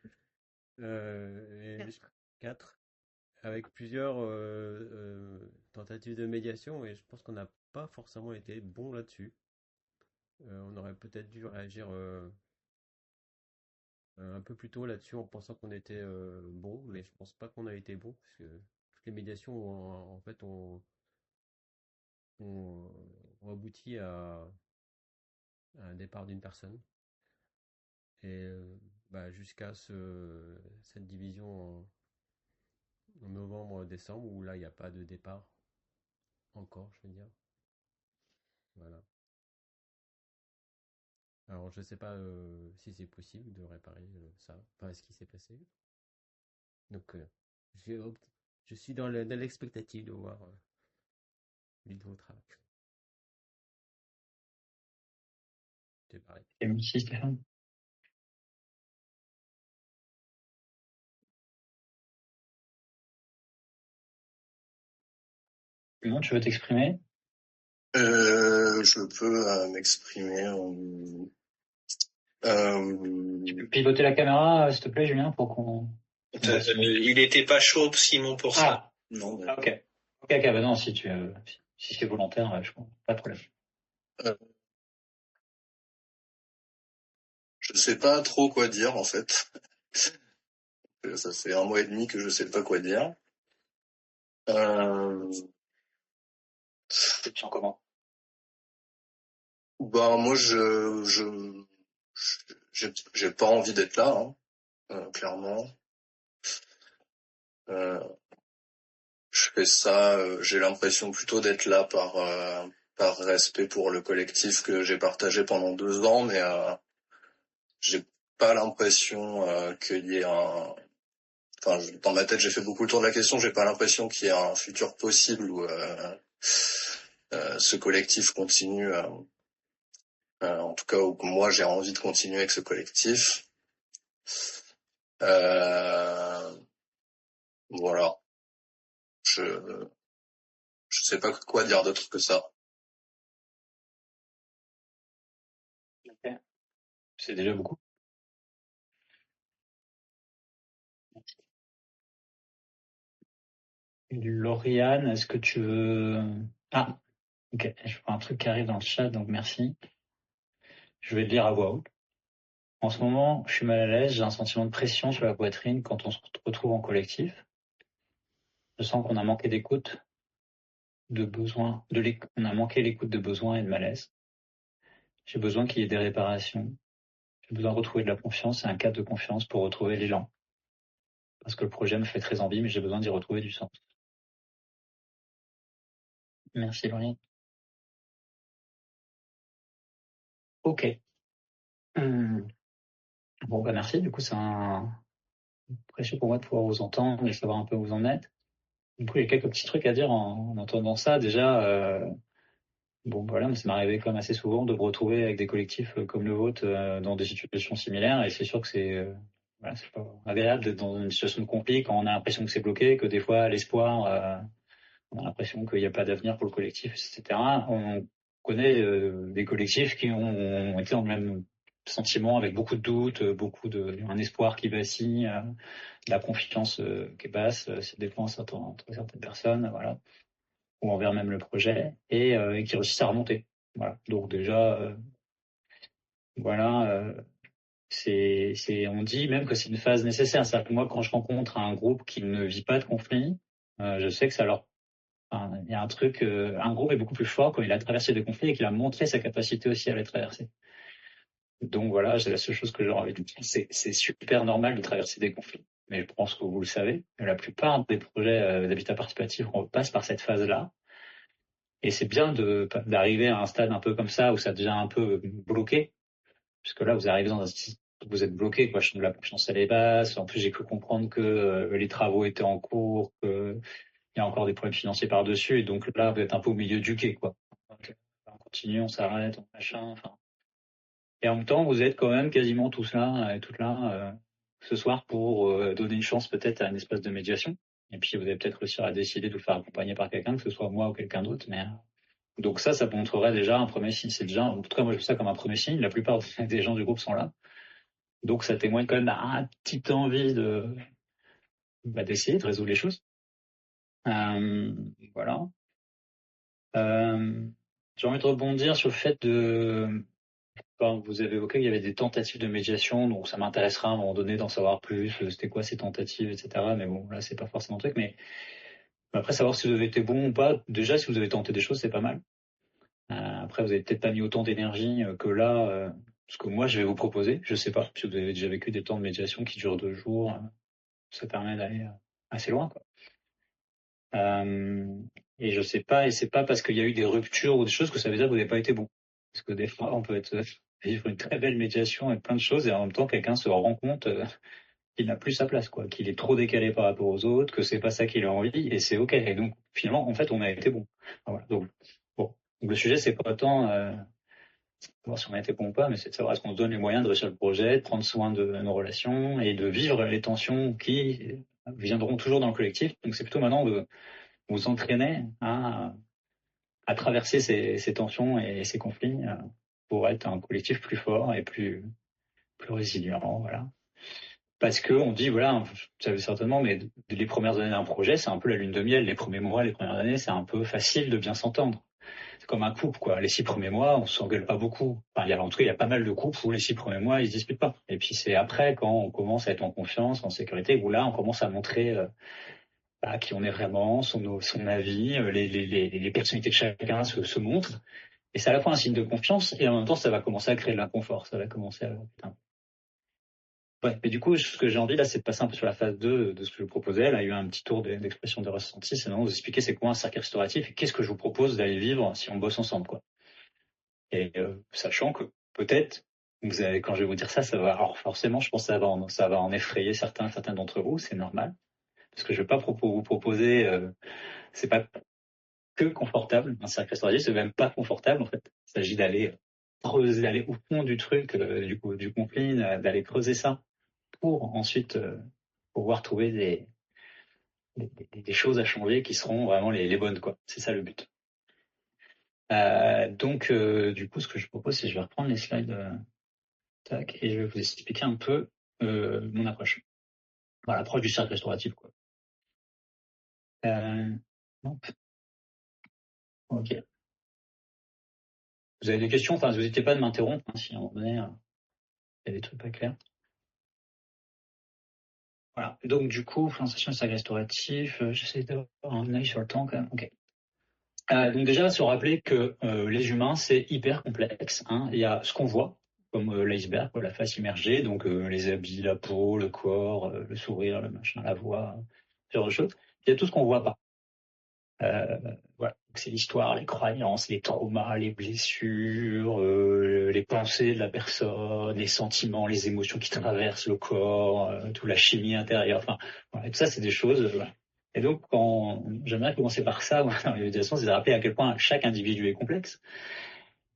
4. Avec plusieurs tentatives de médiation et je pense qu'on n'a pas forcément été bon là-dessus. On aurait peut-être dû réagir un peu plus tôt là-dessus en pensant qu'on était bon, mais je pense pas qu'on a été bon, parce que toutes les médiations en fait ont, ont abouti à un départ d'une personne. Et jusqu'à cette division en novembre-décembre, où là il n'y a pas de départ encore, je veux dire. Voilà. Alors je sais pas si c'est possible de réparer ça, enfin ce qui s'est passé. Donc j'ai opt- je suis dans l'expectative de voir les nouveaux travail. C'est pareil. Et merci Stéphane. Simon, tu veux t'exprimer? Je peux m'exprimer. Tu peux pivoter la caméra, s'il te plaît, Julien, pour qu'on voit Simon. Il était pas chaud, Simon, pour ça. Ah, non, mais... ok. Ok, bah non, si c'est volontaire, je comprends. Pas de problème. Je sais pas trop quoi dire, en fait. Ça fait 1 mois et demi que je sais pas quoi dire. Tu te sens comment? Moi, j'ai pas envie d'être là, hein, clairement. Je fais ça, j'ai l'impression plutôt d'être là par respect pour le collectif que j'ai partagé pendant 2 ans, mais j'ai pas l'impression qu'il y ait un... Enfin, dans ma tête, j'ai fait beaucoup le tour de la question, j'ai pas l'impression qu'il y ait un futur possible où ce collectif continue, en tout cas où moi j'ai envie de continuer avec ce collectif. Voilà. Je sais pas quoi dire d'autre que ça. Ok. C'est déjà beaucoup. Lauriane, est-ce que tu veux... Ah, ok, je vois un truc qui arrive dans le chat, donc merci. Je vais le lire à voix haute. En ce moment, je suis mal à l'aise, j'ai un sentiment de pression sur la poitrine quand on se retrouve en collectif. Je sens qu'on a manqué d'écoute, on a manqué l'écoute de besoin et de malaise. J'ai besoin qu'il y ait des réparations. J'ai besoin de retrouver de la confiance et un cadre de confiance pour retrouver l'élan. Parce que le projet me fait très envie, mais j'ai besoin d'y retrouver du sens. Merci, Lauriane. Ok. Bon, merci. Du coup, c'est un précieux pour moi de pouvoir vous entendre et savoir un peu où vous en êtes. Du coup, il y a quelques petits trucs à dire en entendant ça. Déjà, voilà, ça m'est arrivé quand même assez souvent de me retrouver avec des collectifs comme le vôtre dans des situations similaires. Et c'est sûr que c'est pas agréable d'être dans une situation de conflit quand on a l'impression que c'est bloqué, que des fois l'espoir, on a l'impression qu'il n'y a pas d'avenir pour le collectif, etc. On connaît des collectifs qui ont été dans le même sentiment, avec beaucoup de doutes, un espoir qui vacille, de la confiance qui est basse, c'est des points entre certaines personnes, voilà, ou envers même le projet, et qui réussissent à remonter. Voilà. Donc déjà, on dit même que c'est une phase nécessaire. C'est-à-dire que moi, quand je rencontre un groupe qui ne vit pas de conflit, je sais que ça leur... Enfin, il y a un truc, un groupe est beaucoup plus fort quand il a traversé des conflits et qu'il a montré sa capacité aussi à les traverser. Donc voilà, c'est la seule chose que j'aurais envie de dire. C'est super normal de traverser des conflits. Mais je pense que vous le savez, la plupart des projets d'habitat participatif, on passe par cette phase-là. Et c'est bien d'arriver à un stade un peu comme ça où ça devient un peu bloqué. Puisque là, vous arrivez vous êtes bloqué, quoi. La confiance, elle est basse. En plus, j'ai cru comprendre que les travaux étaient en cours, qu'il y a encore des problèmes financiers par-dessus. Et donc là, vous êtes un peu au milieu du quai, quoi. Donc, on continue, on s'arrête, on machin, enfin. Et en même temps, vous êtes quand même quasiment tous là et toutes là ce soir pour donner une chance peut-être à un espace de médiation. Et puis vous allez peut-être réussir à décider de vous faire accompagner par quelqu'un, que ce soit moi ou quelqu'un d'autre. Mais donc ça montrerait déjà un premier signe. C'est déjà, en tout cas moi je vois ça comme un premier signe. La plupart des gens du groupe sont là. Donc ça témoigne quand même d'un petite envie d'essayer de résoudre les choses. Voilà. J'ai envie de rebondir sur le fait Enfin, vous avez évoqué qu'il y avait des tentatives de médiation, donc ça m'intéressera à un moment donné d'en savoir plus. C'était quoi ces tentatives, etc. Mais bon, là, c'est pas forcément le truc. Mais après, savoir si vous avez été bon ou pas. Déjà, si vous avez tenté des choses, c'est pas mal. Après, vous avez peut-être pas mis autant d'énergie que là, ce que moi je vais vous proposer. Je sais pas si vous avez déjà vécu des temps de médiation qui durent 2 jours. Ça permet d'aller assez loin, quoi. Et je sais pas, et c'est pas parce qu'il y a eu des ruptures ou des choses que ça veut dire que vous n'avez pas été bon. Parce que des fois, on peut vivre une très belle médiation et plein de choses, et en même temps, quelqu'un se rend compte qu'il n'a plus sa place, quoi, qu'il est trop décalé par rapport aux autres, que c'est pas ça qu'il a envie, et c'est ok. Et donc, finalement, en fait, on a été bon. Voilà. Donc, bon. Donc, le sujet, c'est pas tant voir si on a été bon ou pas, mais c'est de savoir est-ce qu'on se donne les moyens de réussir le projet, de prendre soin de nos relations et de vivre les tensions qui viendront toujours dans le collectif. Donc, c'est plutôt maintenant de vous entraîner à traverser ces tensions et ces conflits pour être un collectif plus fort et plus résilient, voilà. Parce que on dit, voilà, vous savez certainement, mais les premières années d'un projet, c'est un peu la lune de miel. Les premiers mois, les premières années, c'est un peu facile de bien s'entendre. C'est comme un couple, quoi. Les 6 premiers mois, on s'engueule pas beaucoup. Enfin, en tout cas, il y a pas mal de couples où les 6 premiers mois, ils se disputent pas. Et puis c'est après, quand on commence à être en confiance, en sécurité, où là, on commence à montrer qui on est vraiment, son avis, les personnalités de chacun se montrent. Et c'est à la fois un signe de confiance, et en même temps, ça va commencer à créer de l'inconfort. Ça va commencer à... Putain. Ouais, mais du coup, ce que j'ai envie, là, c'est de passer un peu sur la phase 2 de ce que je vous proposais. Là, il y a eu un petit tour d'expression de ressenti. C'est vraiment vous expliquer c'est quoi un cercle restauratif et qu'est-ce que je vous propose d'aller vivre si on bosse ensemble, quoi. Et sachant que peut-être, vous avez, quand je vais vous dire ça, ça va... Alors forcément, je pense que ça va en effrayer certains d'entre vous, c'est normal. Parce que je vais pas vous proposer... c'est pas que confortable. Un cercle restauratif, c'est même pas confortable, en fait. Il s'agit d'aller creuser, d'aller au fond du truc, du conflit, d'aller creuser ça pour ensuite pouvoir trouver des choses à changer qui seront vraiment les bonnes, quoi. C'est ça le but. Donc, du coup, ce que je propose, c'est que je vais reprendre les slides, tac, et je vais vous expliquer un peu mon approche. Voilà, l'approche du cercle restauratif, quoi. Ok. Vous avez des questions? Enfin, n'hésitez pas de m'interrompre hein, si à un moment donné, il y a des trucs pas clairs. Voilà. Donc, du coup, sensation de cercle restauratif, j'essaie d'avoir un œil sur le temps quand même. Ok. Donc déjà, se rappeler que les humains, c'est hyper complexe. Hein. Il y a ce qu'on voit, comme l'iceberg, la face immergée, donc les habits, la peau, le corps, le sourire, le machin, la voix, ce genre de choses. Il y a tout ce qu'on voit pas. Voilà. C'est l'histoire, les croyances, les traumas, les blessures, les pensées de la personne, les sentiments, les émotions qui traversent le corps, toute la chimie intérieure. Enfin, voilà. Et tout ça, c'est des choses... voilà. Et donc, j'aimerais commencer par ça, dans les médiations, c'est de rappeler à quel point chaque individu est complexe.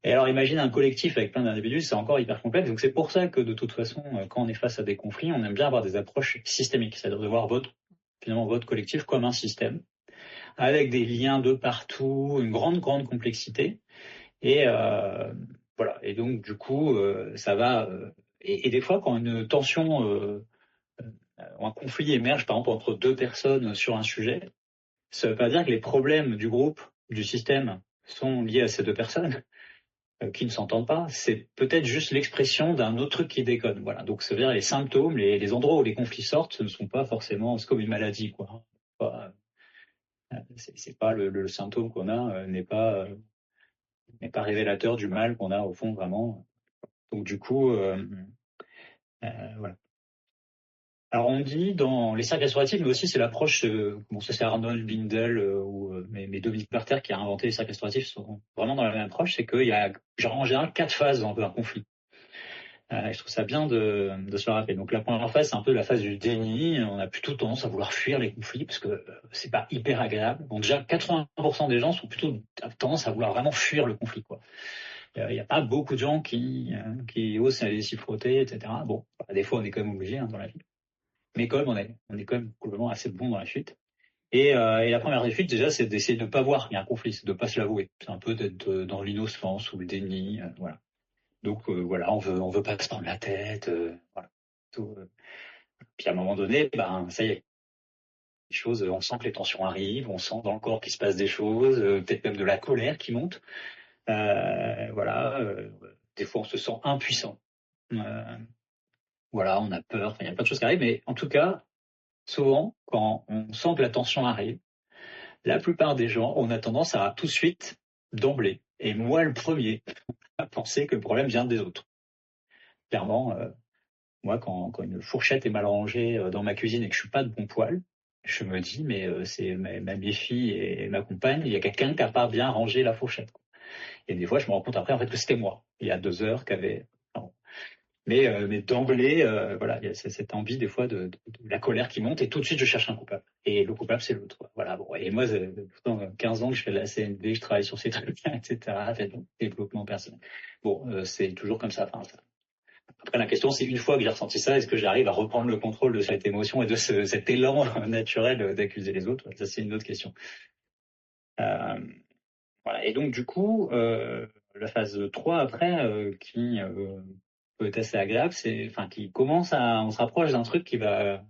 Et alors, imagine un collectif avec plein d'individus, c'est encore hyper complexe. Donc, c'est pour ça que, de toute façon, quand on est face à des conflits, on aime bien avoir des approches systémiques, c'est-à-dire de voir finalement, votre collectif comme un système, avec des liens de partout, une grande complexité. Et voilà. Et donc, du coup, ça va... et des fois, quand une tension... un conflit émerge, par exemple, entre 2 personnes sur un sujet, ça ne veut pas dire que les problèmes du groupe, du système, sont liés à ces 2 personnes qui ne s'entendent pas. C'est peut-être juste l'expression d'un autre truc qui déconne. Voilà. Donc, ça veut dire les symptômes, les endroits où les conflits sortent, ce ne sont pas forcément... C'est comme une maladie, quoi. C'est pas le symptôme qu'on a n'est pas révélateur du mal qu'on a au fond vraiment. Donc, du coup, voilà. Alors on dit dans les cercles restauratifs, mais aussi c'est l'approche, bon ça c'est Arnold Bindel mais Dominique Barter qui a inventé les cercles restauratifs sont vraiment dans la même approche, c'est qu'il y a genre en général 4 phases dans un conflit. Je trouve ça bien de se le rappeler. Donc la première phase c'est un peu la phase du déni, on a plutôt tendance à vouloir fuir les conflits parce que c'est pas hyper agréable. Donc déjà 80% des gens sont plutôt tendance à vouloir vraiment fuir le conflit, quoi. Il n'y a pas beaucoup de gens qui osent aller s'y frotter, etc. Bon, des fois on est quand même obligé dans la vie. Mais quand même, on est quand même globalement assez bon dans la fuite. Et la première des fuites, déjà, c'est d'essayer de ne pas voir qu'il y a un conflit, c'est de ne pas se l'avouer. C'est un peu d'être dans l'innocence ou le déni, voilà. Donc voilà, on veut pas se prendre la tête, voilà. Puis à un moment donné, ça y est, les choses, on sent que les tensions arrivent, on sent dans le corps qu'il se passe des choses, peut-être même de la colère qui monte. Voilà. des fois on se sent impuissant. Voilà, on a peur, enfin, il y a plein de choses qui arrivent, mais en tout cas, souvent, quand on sent que la tension arrive, la plupart des gens, on a tendance à tout de suite, d'emblée, et moi le premier, à penser que le problème vient des autres. Clairement, moi, quand une fourchette est mal rangée dans ma cuisine et que je suis pas de bon poil, je me dis, mais c'est mes filles et ma compagne, il y a quelqu'un qui a pas bien rangé la fourchette, quoi. Et des fois, je me rends compte après, en fait, que c'était moi, il y a 2 heures, qu'avait... Mais d'emblée, voilà, il y a cette envie des fois de la colère qui monte et tout de suite je cherche un coupable. Et le coupable c'est l'autre. Voilà. Bon. Et moi, pourtant 15 ans que je fais de la CNV, je travaille sur ces trucs, etc. Fait donc développement personnel. Bon, c'est toujours comme ça. Enfin, après la question c'est une fois que j'ai ressenti ça, est-ce que j'arrive à reprendre le contrôle de cette émotion et de cet élan naturel d'accuser les autres? Ça c'est une autre question. Voilà. Et donc du coup, la phase 3 après, qui peut être assez agréable, qui commence on se rapproche d'un truc qui va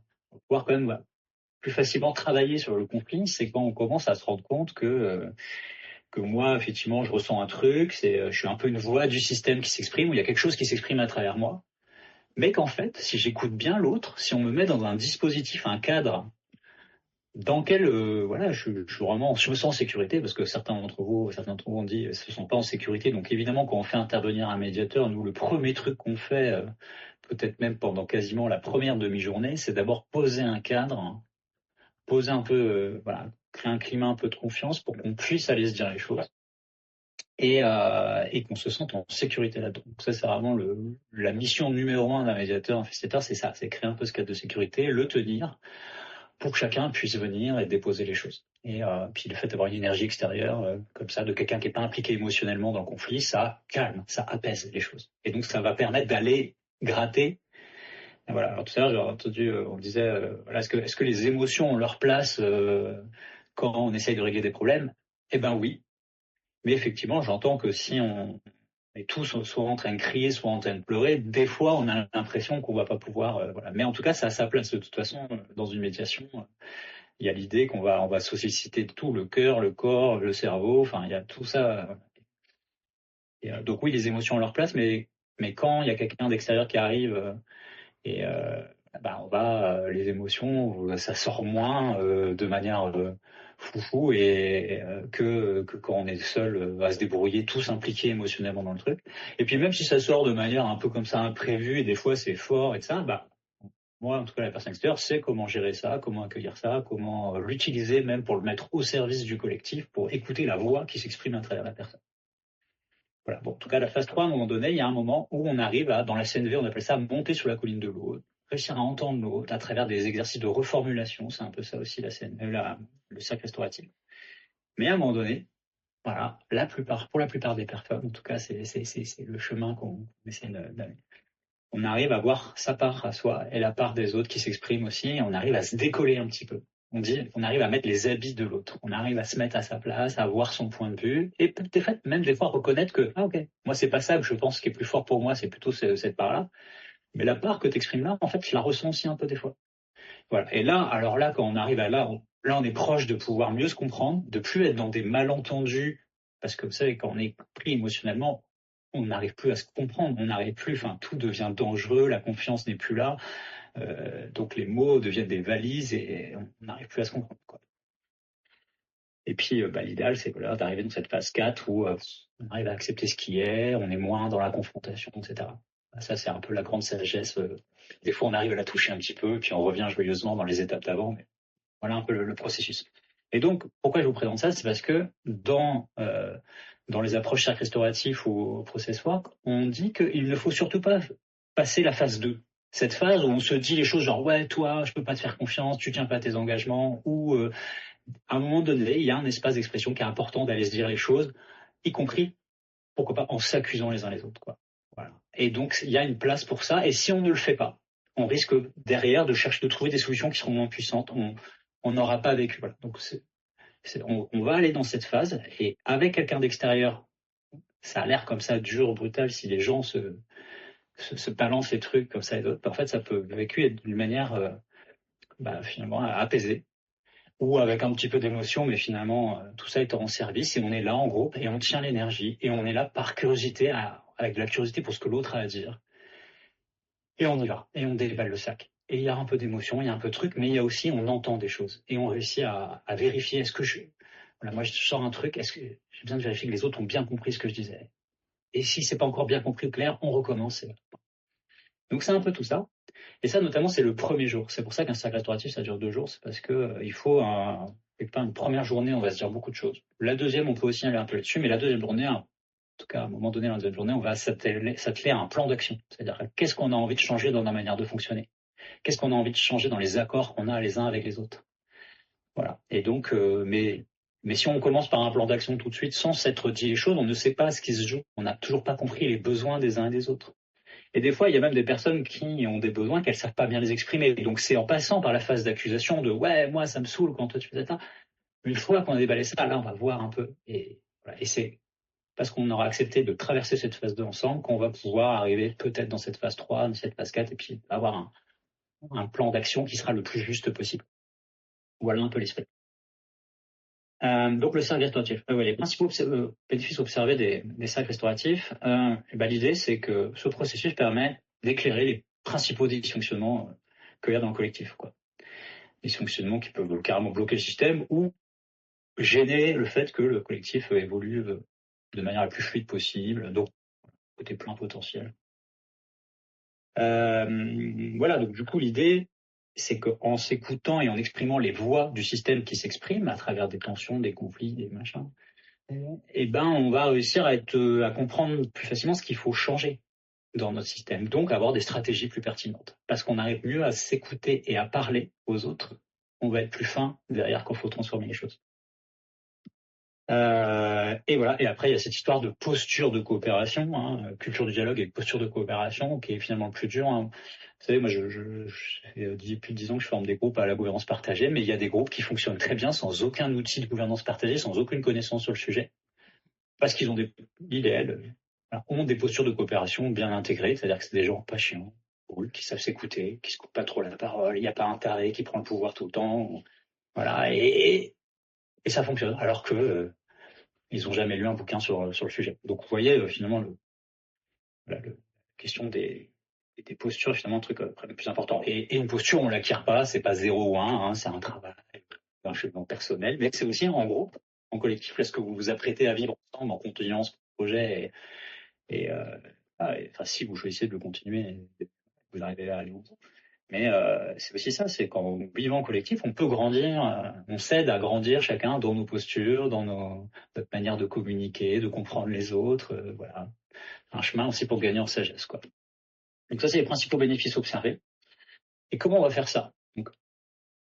pouvoir quand même plus facilement travailler sur le conflit, c'est quand on commence à se rendre compte que moi, effectivement, je ressens un truc, je suis un peu une voix du système qui s'exprime, où il y a quelque chose qui s'exprime à travers moi, mais qu'en fait, si j'écoute bien l'autre, si on me met dans un dispositif, un cadre, dans lequel voilà, je me sens en sécurité, parce que certains d'entre vous ont dit se sont pas en sécurité. Donc évidemment, quand on fait intervenir un médiateur, nous le premier truc qu'on fait, peut-être même pendant quasiment la première demi-journée, c'est d'abord poser un cadre, poser un peu, voilà, créer un climat un peu de confiance pour qu'on puisse aller se dire les choses et qu'on se sente en sécurité là-dedans. Donc ça, c'est vraiment la mission numéro 1 d'un médiateur, un facilitateur, c'est ça, c'est créer un peu ce cadre de sécurité, le tenir, pour que chacun puisse venir et déposer les choses. Et puis le fait d'avoir une énergie extérieure comme ça, de quelqu'un qui n'est pas impliqué émotionnellement dans le conflit, ça calme, ça apaise les choses. Et donc ça va permettre d'aller gratter. Et voilà. Alors tout à l'heure, j'ai entendu, on disait, voilà, est-ce que les émotions ont leur place quand on essaye de régler des problèmes? Eh ben oui. Mais effectivement, j'entends que si on est tous soit en train de crier, soit en train de pleurer, des fois on a l'impression qu'on va pas pouvoir, voilà. Mais en tout cas, ça a sa place de toute façon dans une médiation. Il y a l'idée on va solliciter tout, le cœur, le corps, le cerveau, enfin il y a tout ça. Et, donc oui, les émotions ont leur place, mais quand il y a quelqu'un d'extérieur qui arrive on va les émotions, ça sort moins de manière foufou et que quand on est seul à se débrouiller, tous impliqués émotionnellement dans le truc. Et puis même si ça sort de manière un peu comme ça imprévue et des fois c'est fort et ça, moi en tout cas la personne extérieure sait comment gérer ça, comment accueillir ça, comment l'utiliser même pour le mettre au service du collectif, pour écouter la voix qui s'exprime à travers la personne. Voilà. Bon, en tout cas la phase 3, à un moment donné, il y a un moment où on arrive à, dans la CNV, on appelle ça monter sur la colline de l'autre, réussir à entendre l'autre à travers des exercices de reformulation, c'est un peu ça aussi le cercle restauratif. Mais à un moment donné, voilà, pour la plupart des personnes, en tout cas c'est le chemin qu'on essaie d'aller. On arrive à voir sa part à soi et la part des autres qui s'expriment aussi, et on arrive à se décoller un petit peu. On arrive à mettre les habits de l'autre, on arrive à se mettre à sa place, à voir son point de vue, et peut-être même des fois reconnaître que, ok, moi c'est pas ça que je pense qui est plus fort pour moi, c'est plutôt cette part-là. Mais la part que tu exprimes là, en fait, je la ressens aussi un peu des fois. Voilà. Et là, alors là, quand on arrive à là, on est proche de pouvoir mieux se comprendre, de plus être dans des malentendus, parce que vous savez, quand on est pris émotionnellement, on n'arrive plus à se comprendre, on n'arrive plus, tout devient dangereux, la confiance n'est plus là, donc les mots deviennent des valises et on n'arrive plus à se comprendre, quoi. Et puis, l'idéal, c'est d'arriver dans cette phase 4 où on arrive à accepter ce qui est, on est moins dans la confrontation, etc. Ça, c'est un peu la grande sagesse. Des fois, on arrive à la toucher un petit peu, puis on revient joyeusement dans les étapes d'avant. Mais voilà un peu le processus. Et donc, pourquoi je vous présente ça? C'est parce que dans les approches cercle restauratif ou au process work, on dit qu'il ne faut surtout pas passer la phase 2. Cette phase où on se dit les choses genre « ouais, toi, je peux pas te faire confiance, tu tiens pas à tes engagements » ou à un moment donné, il y a un espace d'expression qui est important d'aller se dire les choses, y compris, pourquoi pas, en s'accusant les uns les autres, quoi. Voilà. Et donc, il y a une place pour ça. Et si on ne le fait pas, on risque derrière de trouver des solutions qui seront moins puissantes. On n'aura pas vécu. Voilà. Donc, on va aller dans cette phase. Et avec quelqu'un d'extérieur, ça a l'air comme ça dur, brutal, si les gens se balancent les trucs comme ça et d'autres. En fait, ça peut vécu d'une manière finalement apaisée, ou avec un petit peu d'émotion, mais finalement, tout ça est en service et on est là en groupe et on tient l'énergie et on est là par curiosité à avec de la curiosité pour ce que l'autre a à dire. Et on y va, et on déballe le sac. Et il y a un peu d'émotion, il y a un peu de truc, mais il y a aussi, on entend des choses. Et on réussit à vérifier, voilà, moi je sors un truc, est-ce que j'ai besoin de vérifier que les autres ont bien compris ce que je disais. Et si c'est pas encore bien compris ou clair, on recommence. Donc c'est un peu tout ça. Et ça, notamment, c'est le premier jour. C'est pour ça qu'un cercle restauratif, ça dure 2 jours. C'est parce que il faut une première journée, on va se dire beaucoup de choses. La deuxième, on peut aussi aller un peu là-dessus, mais la deuxième journée, en tout cas, à un moment donné, la deuxième journée, on va s'atteler à un plan d'action. C'est-à-dire, qu'est-ce qu'on a envie de changer dans la manière de fonctionner? Qu'est-ce qu'on a envie de changer dans les accords qu'on a les uns avec les autres? Voilà. Et donc, mais si on commence par un plan d'action tout de suite, sans s'être dit les choses, on ne sait pas ce qui se joue. On n'a toujours pas compris les besoins des uns et des autres. Et des fois, il y a même des personnes qui ont des besoins qu'elles savent pas bien les exprimer. Et donc, c'est en passant par la phase d'accusation de ouais, moi, ça me saoule quand toi tu fais ça. Une fois qu'on a déballé ça, là, on va voir un peu. Et voilà. Et c'est parce qu'on aura accepté de traverser cette phase 2 ensemble qu'on va pouvoir arriver peut-être dans cette phase 3, dans cette phase 4, et puis avoir un plan d'action qui sera le plus juste possible. Voilà un peu l'esprit. Donc le cercle restauratif. Les principaux bénéfices observés des cercles restauratifs, l'idée c'est que ce processus permet d'éclairer les principaux dysfonctionnements qu'il y a dans le collectif, quoi. Dysfonctionnements qui peuvent carrément bloquer le système ou gêner le fait que le collectif évolue de manière la plus fluide possible, donc côté plein potentiel. Voilà, donc du coup l'idée c'est qu'en s'écoutant et en exprimant les voix du système qui s'expriment à travers des tensions, des conflits, des machins, on va réussir à comprendre plus facilement ce qu'il faut changer dans notre système, donc avoir des stratégies plus pertinentes. Parce qu'on arrive mieux à s'écouter et à parler aux autres, on va être plus fin derrière quand il faut transformer les choses. Et voilà. Et après, il y a cette histoire de posture de coopération, culture du dialogue et posture de coopération, qui est finalement le plus dur. Vous savez, moi, je fais plus de 10 ans que je forme des groupes à la gouvernance partagée, mais il y a des groupes qui fonctionnent très bien sans aucun outil de gouvernance partagée, sans aucune connaissance sur le sujet, parce qu'ils ont ont des postures de coopération bien intégrées, c'est-à-dire que c'est des gens pas chiants, cool, qui savent s'écouter, qui se coupent pas trop la parole, il n'y a pas un taré qui prend le pouvoir tout le temps, voilà, et ça fonctionne, alors que ils ont jamais lu un bouquin sur le sujet. Donc vous voyez finalement la question des postures, finalement un truc le plus important. Et une posture, on l'acquiert pas, c'est pas 0 ou 1, c'est un travail, un cheminement personnel, mais c'est aussi en groupe, en collectif, est-ce que vous vous apprêtez à vivre ensemble en continuant ce projet si vous choisissez de le continuer, vous arrivez à aller au bout. Mais c'est aussi ça, c'est quand nous vivons en collectif, on peut grandir, on s'aide à grandir chacun dans nos postures, dans notre manière de communiquer, de comprendre les autres, voilà. Un chemin aussi pour gagner en sagesse, quoi. Donc ça, c'est les principaux bénéfices observés. Et comment on va faire ça? Donc,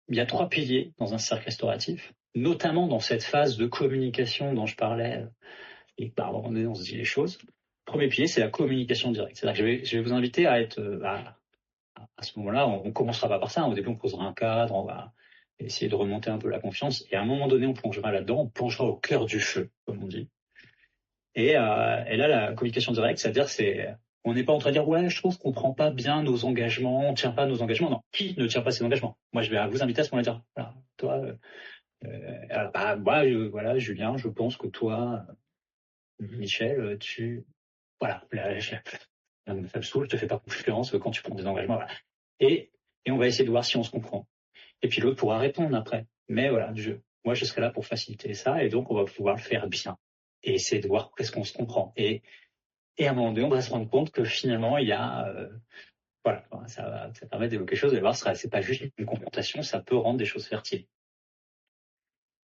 il y a 3 piliers dans un cercle restauratif, notamment dans cette phase de communication dont je parlais, et par un moment donné, on se dit les choses. Le premier pilier, c'est la communication directe. C'est-à-dire que je vais vous inviter à être à ce moment-là, on commencera pas par ça. Au début, on posera un cadre, on va essayer de remonter un peu la confiance. Et à un moment donné, on plongera là-dedans, on plongera au cœur du feu, comme on dit. Et là, la communication directe, c'est-à-dire, on n'est pas en train de dire, ouais, je trouve qu'on prend pas bien nos engagements, on tient pas nos engagements. Non, qui ne tient pas ses engagements? Moi, je vais vous inviter à ce moment-là dire, voilà, toi, moi, Julien, je pense que toi, Michel, voilà, ça me saoule, je te fais pas confiance quand tu prends des engagements, voilà. Et on va essayer de voir si on se comprend. Et puis l'autre pourra répondre après. Mais voilà, moi je serai là pour faciliter ça, et donc on va pouvoir le faire bien. Et essayer de voir qu'est-ce qu'on se comprend. Et à un moment donné, on va se rendre compte que finalement, il y a... ça permet d'évoquer quelque chose, et voir, c'est pas juste une confrontation, ça peut rendre des choses fertiles.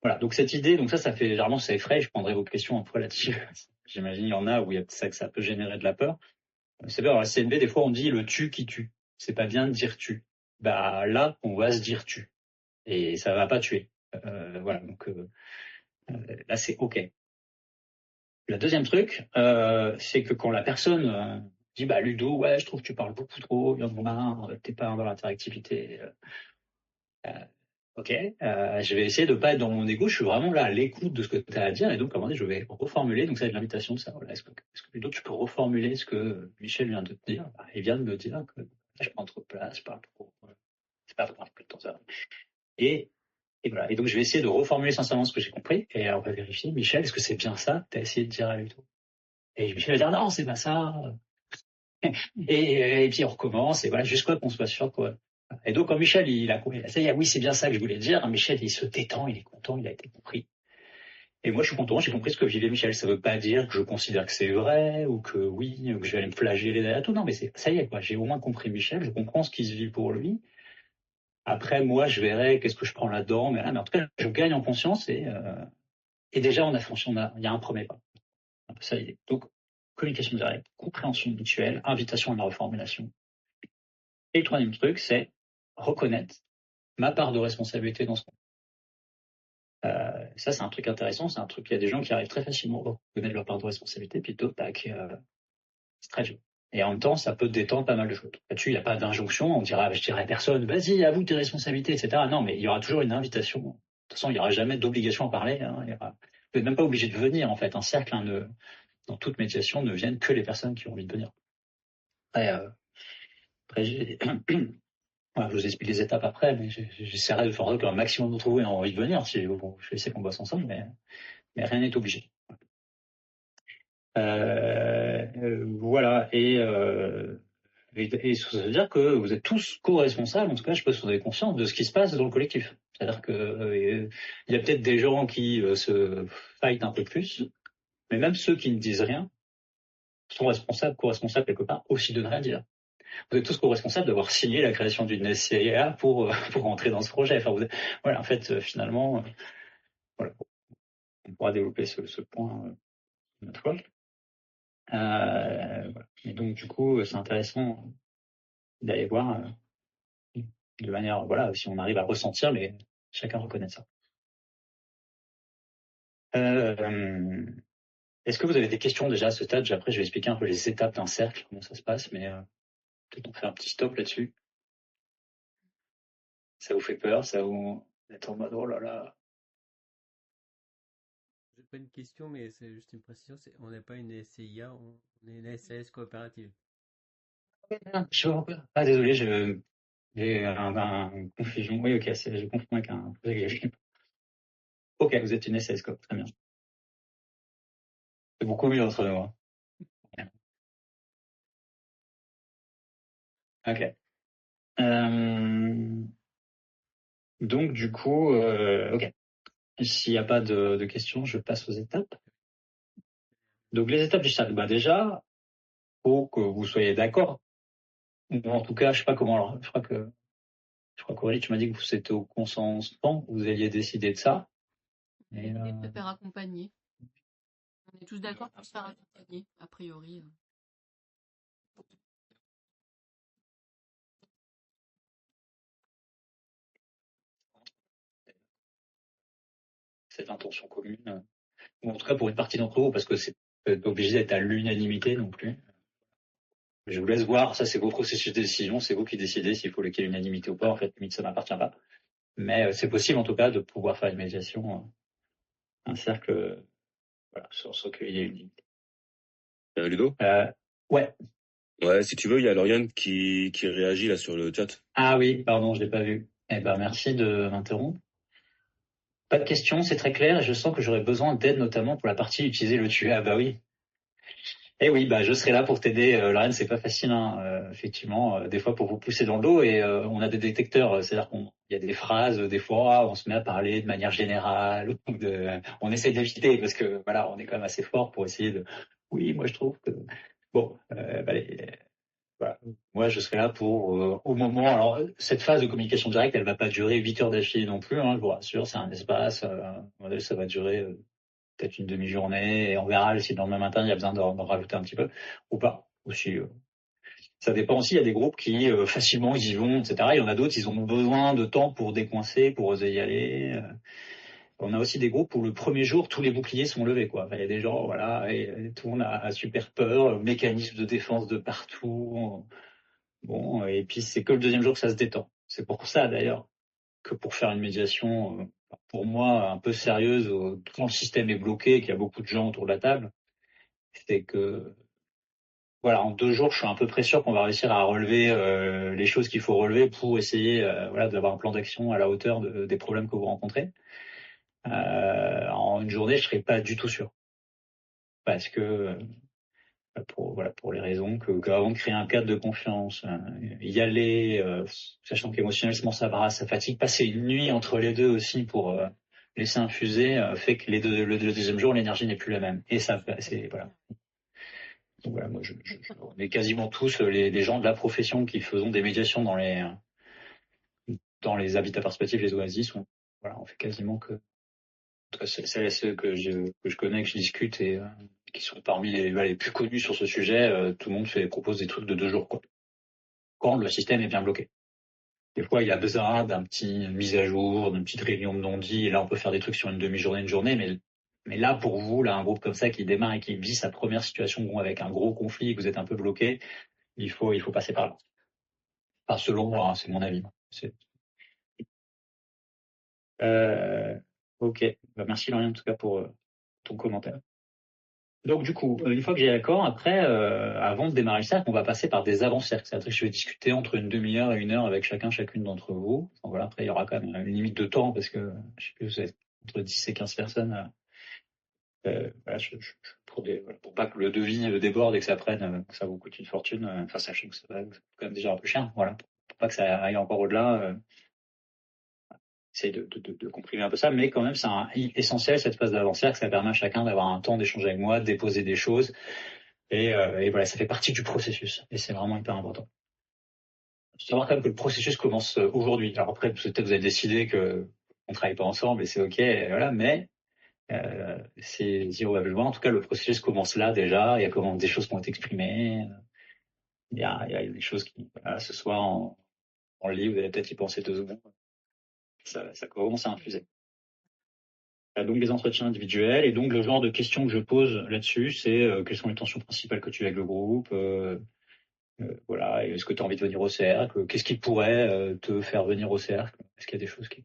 Voilà, donc cette idée, donc ça fait, généralement ça effraie, je prendrai vos questions après là-dessus. J'imagine il y en a où il y a ça que ça peut générer de la peur. C'est vrai, dans la CNV, des fois on dit le tu qui tue. C'est pas bien de dire tu. Là, on va se dire tu. Et ça va pas tuer. Voilà, donc là c'est ok. Le deuxième truc, c'est que quand la personne dit Ludo, ouais, je trouve que tu parles beaucoup trop, il y en a marre, t'es pas dans l'interactivité. Ok, je vais essayer de pas être dans mon ego, je suis vraiment là à l'écoute de ce que tu as à dire, et donc à un moment donné, je vais reformuler, donc ça va être l'invitation de ça. Voilà, est-ce que Ludo, tu peux reformuler ce que Michel vient de te dire? Il vient de me dire que je prends trop de place, je parle trop, c'est pas vraiment plus de temps. Et voilà, et donc je vais essayer de reformuler sincèrement ce que j'ai compris, et on va vérifier, Michel, est-ce que c'est bien ça que tu as essayé de dire à Ludo? Et Michel va dire non, c'est pas ça. Et puis on recommence, et voilà, jusqu'à qu'on soit sûr, quoi. Et donc, quand Michel, ça y est, oui, c'est bien ça que je voulais dire, Michel, il se détend, il est content, il a été compris. Et moi, je suis content, j'ai compris ce que vivait Michel. Ça veut pas dire que je considère que c'est vrai, ou que oui, que je vais aller me flageller derrière tout. Non, mais ça y est, quoi. J'ai au moins compris Michel, je comprends ce qui se vit pour lui. Après, moi, je verrai qu'est-ce que je prends là-dedans, mais en tout cas, je gagne en conscience et déjà, on a franchi, il y a un premier pas. Un peu ça l'idée. Donc, communication directe, compréhension mutuelle, invitation à la reformulation. Et le troisième truc, c'est reconnaître ma part de responsabilité dans ce qu'on ça, c'est un truc intéressant, c'est un truc, il y a des gens qui arrivent très facilement à reconnaître leur part de responsabilité, puis d'autres, c'est très dur. Et en même temps, ça peut détendre pas mal de choses. Là-dessus, il n'y a pas d'injonction, je dirais à personne, vas-y, avoue tes responsabilités, etc. Non, mais il y aura toujours une invitation. De toute façon, il n'y aura jamais d'obligation à parler, hein. Vous n'êtes même pas obligé de venir, en fait. Un cercle, dans toute médiation, ne viennent que les personnes qui ont envie de venir. Après voilà, je vous explique les étapes après, mais j'essaierai de faire en sorte qu'un maximum d'entre vous aient envie de venir. Je vais essayer qu'on bosse ensemble, mais rien n'est obligé. Voilà, et ça veut dire que vous êtes tous co-responsables, en tout cas, je pense que vous avez conscience de ce qui se passe dans le collectif. C'est-à-dire que il y a peut-être des gens qui se fightent un peu plus, mais même ceux qui ne disent rien sont responsables, co-responsables quelque part, aussi de ne rien dire. Vous êtes tous co-responsables d'avoir signé la création d'une SCA pour rentrer dans ce projet. Enfin, voilà, en fait, finalement, voilà, on pourra développer ce point une autre fois. Voilà. Et donc, du coup, c'est intéressant d'aller voir de manière, voilà, si on arrive à ressentir, mais chacun reconnaît ça. Est-ce que vous avez des questions déjà à ce stade? Après, je vais expliquer un peu les étapes d'un cercle, comment ça se passe, mais peut-être on fait un petit stop là-dessus. Ça vous fait peur? Ça vous êtes en mode, oh là là. J'ai pas une question, mais c'est juste une précision. On n'est pas une SCIA, on est une SAS coopérative. Ah, désolé, j'ai un confusion. Oui, ok, je confonds avec un projet. Ok, vous êtes une SAS, très bien. C'est beaucoup mieux entre nous. Hein. Ok. Donc, du coup, ok. S'il n'y a pas de questions, je passe aux étapes. Donc, les étapes du cercle. Bah, déjà, faut que vous soyez d'accord. Ou en tout cas, je sais pas comment. Alors, je crois qu'Aurélie, tu m'as dit que vous étiez au consentement, vous alliez décider de ça. Et de se faire accompagner. On est tous d'accord pour se faire accompagner, a priori. Cette intention commune. Ou en tout cas pour une partie d'entre vous, parce que c'est pas obligé d'être à l'unanimité non plus. Je vous laisse voir, ça c'est vos processus de décision, c'est vous qui décidez s'il faut qu'il y ait l'unanimité ou pas, en fait, limite ça m'appartient pas. Mais c'est possible en tout cas de pouvoir faire une médiation, un cercle, voilà, sur ce qu'il y ait une limite. Ludo? Ouais. Ouais, si tu veux, il y a Lauriane qui réagit là sur le chat. Ah oui, pardon, je l'ai pas vu. Eh ben, merci de m'interrompre. Pas de questions, c'est très clair, et je sens que j'aurais besoin d'aide notamment pour la partie utiliser le tuer. Ah bah oui. Eh oui, bah je serai là pour t'aider. Lauriane, c'est pas facile, hein. Effectivement, des fois pour vous pousser dans le dos, et on a des détecteurs, c'est-à-dire qu'il y a des phrases, des fois on se met à parler de manière générale, on essaie d'éviter parce que voilà, on est quand même assez fort pour essayer de. Oui, moi je trouve que bon, voilà. Moi je serai là pour au moment. Alors cette phase de communication directe, elle va pas durer 8 heures d'affilée non plus, hein, je vous rassure, c'est un espace. Ça va durer peut-être une demi-journée, et on verra si le lendemain matin il y a besoin d'en rajouter un petit peu ou pas. Aussi, ça dépend aussi. Il y a des groupes qui facilement ils y vont, etc. Il y en a d'autres, ils ont besoin de temps pour décoincer, pour oser y aller. On a aussi des groupes où le premier jour tous les boucliers sont levés, quoi. Enfin, il y a des gens, voilà, et tout le monde a super peur, mécanisme de défense de partout. Bon, et puis c'est que le deuxième jour que ça se détend. C'est pour ça d'ailleurs que pour faire une médiation, pour moi, un peu sérieuse, quand le système est bloqué, qu'il y a beaucoup de gens autour de la table, c'est que, voilà, en 2 jours, je suis à peu près sûr qu'on va réussir à relever les choses qu'il faut relever pour essayer, voilà, d'avoir un plan d'action à la hauteur des problèmes que vous rencontrez. En une journée, je serais pas du tout sûr, parce que voilà, pour les raisons qu'avant de créer un cadre de confiance, y aller, sachant qu'émotionnellement ça fatigue, passer une nuit entre les deux aussi pour laisser infuser, fait que le deuxième jour l'énergie n'est plus la même. Et ça, c'est voilà. Donc voilà, moi on est quasiment tous les gens de la profession qui faisons des médiations dans les habitats participatifs, les oasis, on fait quasiment que en tout cas, celles et ceux que je connais, que je discute et qui sont parmi les plus connus sur ce sujet, tout le monde propose des trucs de 2 jours, quoi. Quand le système est bien bloqué. Des fois, il y a besoin d'un petit mise à jour, d'une petite réunion de non-dit, et là, on peut faire des trucs sur une demi-journée, une journée, mais là, pour vous, là, un groupe comme ça qui démarre et qui vit sa première situation avec un gros conflit et que vous êtes un peu bloqué, il faut passer par là. Enfin, selon moi, hein, c'est mon avis. Ok. Bah, merci, Laurien, en tout cas, pour ton commentaire. Donc du coup, une fois que j'ai l'accord, après, avant de démarrer le cercle, on va passer par des avant-cercles. C'est-à-dire que je vais discuter entre une demi-heure et 1 heure avec chacune d'entre vous. Donc, voilà, après, il y aura quand même une limite de temps parce que je sais plus, c'est entre 10 et 15 personnes. Voilà, pour pas que le devis déborde et que ça prenne, que ça vous coûte une fortune. Enfin, sachant que ça va quand même déjà un peu cher. Voilà, pour pas que ça aille encore au-delà. Essaye de comprimer un peu ça, mais quand même, c'est essentiel cette phase d'avant-cercle. Ça permet à chacun d'avoir un temps d'échanger avec moi, de déposer des choses. Et voilà, ça fait partie du processus. Et c'est vraiment hyper important. Il faut savoir quand même que le processus commence aujourd'hui. Alors après, peut-être vous avez décidé que on travaille pas ensemble et c'est ok, et voilà, mais c'est si on va le voir. En tout cas, le processus commence là déjà. Il y a comment des choses qui vont être exprimées. Il y a des choses qui, voilà, ce soir en lit, vous allez peut-être y penser 2 secondes. Ça commence à infuser. Donc les entretiens individuels et donc le genre de questions que je pose là-dessus, c'est quelles sont les tensions principales que tu as avec le groupe, voilà, est-ce que tu as envie de venir au cercle, qu'est-ce qui pourrait te faire venir au cercle, est-ce qu'il y a des choses qui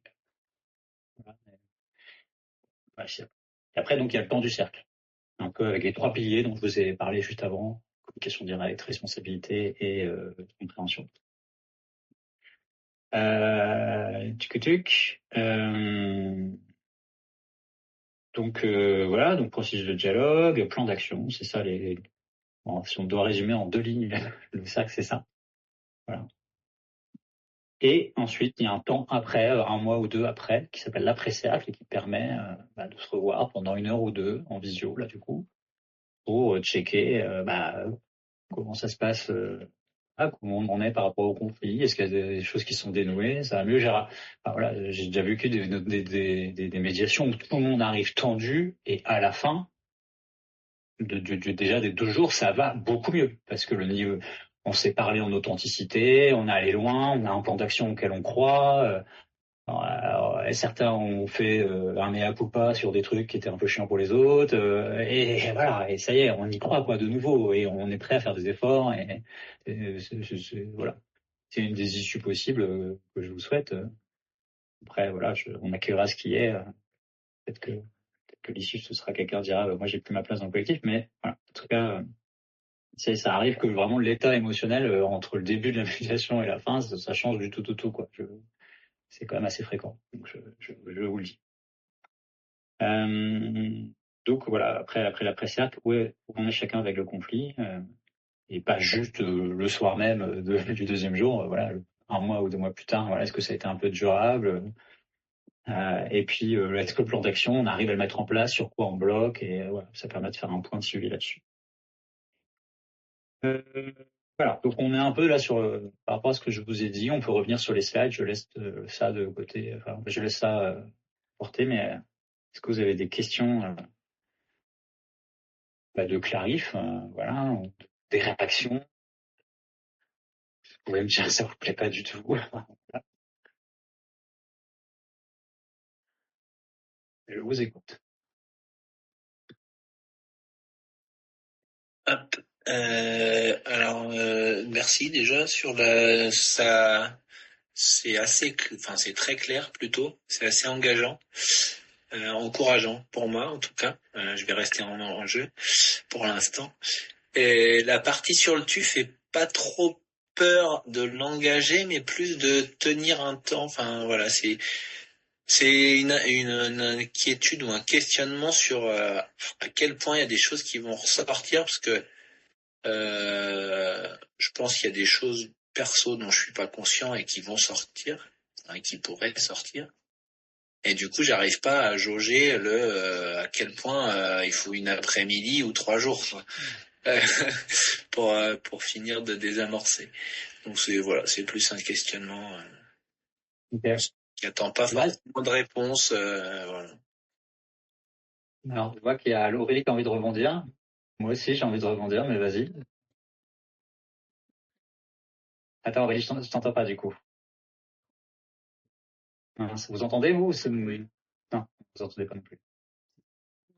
voilà. Voilà, et après donc il y a le temps du cercle, un peu avec les 3 piliers dont je vous ai parlé juste avant, communication directe, responsabilité et compréhension. Donc voilà, donc processus de dialogue, plan d'action, c'est ça bon, si on doit résumer en 2 lignes, le cercle c'est ça. Voilà. Et ensuite, il y a un temps après, 1 mois ou 2 après, qui s'appelle l'après-cercle et qui permet de se revoir pendant 1 heure ou 2 en visio, là du coup, pour checker comment ça se passe, comment on en est par rapport au conflit, est-ce qu'il y a des choses qui sont dénouées, ça va mieux. Voilà, j'ai déjà vécu des médiations où tout le monde arrive tendu et à la fin, déjà des 2 jours, ça va beaucoup mieux parce que le niveau, on s'est parlé en authenticité, on est allé loin, on a un plan d'action auquel on croit. Alors, certains ont fait un mea culpa sur des trucs qui étaient un peu chiants pour les autres, et voilà, et ça y est, on y croit quoi de nouveau, et on est prêt à faire des efforts, voilà, c'est une des issues possibles que je vous souhaite. Après, voilà, on accueillera ce qui est. Peut-être que l'issue ce sera quelqu'un qui dira, moi j'ai plus ma place dans le collectif, mais voilà, en tout cas. Ça arrive que vraiment l'état émotionnel entre le début de la médiation et la fin, ça change du tout quoi. C'est quand même assez fréquent, donc je vous le dis. Donc voilà, après l'après-cercle, où on est chacun avec le conflit, et pas juste le soir même du 2e jour, voilà, 1 mois ou 2 mois plus tard, voilà, est-ce que ça a été un peu durable, et puis est-ce que le plan d'action, on arrive à le mettre en place, sur quoi on bloque, et voilà, ça permet de faire un point de suivi là-dessus. Voilà, donc on est un peu là par rapport à ce que je vous ai dit, on peut revenir sur les slides, je laisse ça de côté, enfin, je laisse ça porter, mais est-ce que vous avez des questions de clarif, voilà, ou des réactions? Vous pouvez me dire ça vous plaît pas du tout. Je vous écoute. Hop. Alors, merci déjà sur c'est c'est très clair plutôt, c'est assez engageant, encourageant pour moi en tout cas. Je vais rester en jeu pour l'instant. Et la partie sur le tu fait pas trop peur de l'engager, mais plus de tenir un temps. Enfin voilà, c'est une inquiétude ou un questionnement sur à quel point il y a des choses qui vont ressortir parce que Je pense qu'il y a des choses perso dont je suis pas conscient et qui vont sortir, hein, qui pourraient sortir. Et du coup, j'arrive pas à jauger à quel point il faut une après-midi ou 3 jours, quoi, pour finir de désamorcer. Donc c'est plus un questionnement qui attend pas forcément de réponse. Voilà. Alors, je vois qu'il y a Laurie qui a envie de rebondir. Moi aussi, j'ai envie de rebondir, mais vas-y. Attends, Aurélie, je t'entends pas du coup. Vous entendez, vous? Non, vous entendez pas non plus.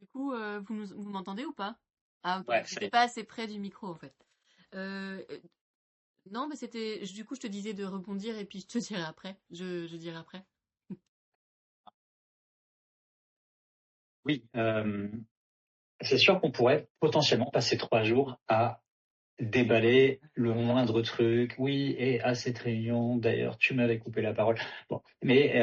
Du coup, vous m'entendez ou pas? Ah, ok. Ouais, J'étais pas assez près du micro, en fait. Non, mais du coup, je te disais de rebondir et puis je te dirai après. Je dirai après. Oui, c'est sûr qu'on pourrait potentiellement passer 3 jours à déballer le moindre truc. Oui, et à cette réunion, d'ailleurs, tu m'avais coupé la parole. Bon, mais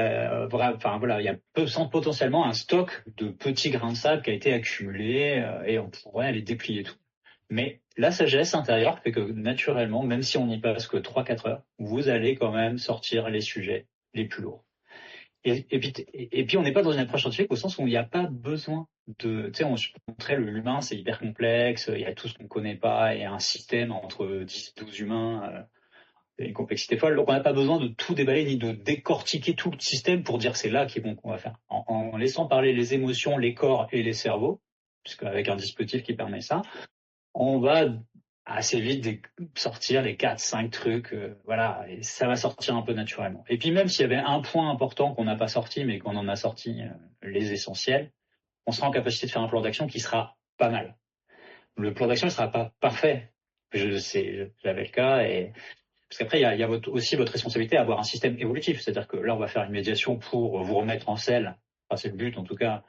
voilà, il y a potentiellement un stock de petits grains de sable qui a été accumulé et on pourrait aller déplier tout. Mais la sagesse intérieure fait que naturellement, même si on n'y passe que 3-4 heures, vous allez quand même sortir les sujets les plus lourds. Et puis on n'est pas dans une approche scientifique au sens où il n'y a pas besoin tu sais, on se montrait l'humain, c'est hyper complexe, il y a tout ce qu'on ne connaît pas, il y a un système entre 10, 12 humains, une complexité folle. Donc on n'a pas besoin de tout déballer ni de décortiquer tout le système pour dire c'est là qu'on va faire. En laissant parler les émotions, les corps et les cerveaux, puisqu'avec un dispositif qui permet ça, on va assez vite sortir les 4-5 trucs, voilà, et ça va sortir un peu naturellement. Et puis même s'il y avait un point important qu'on n'a pas sorti, mais qu'on en a sorti les essentiels, on sera en capacité de faire un plan d'action qui sera pas mal. Le plan d'action ne sera pas parfait. J'avais le cas, et parce qu'après il y a aussi votre responsabilité à avoir un système évolutif, c'est-à-dire que là on va faire une médiation pour vous remettre en selle, enfin, c'est le but en tout cas,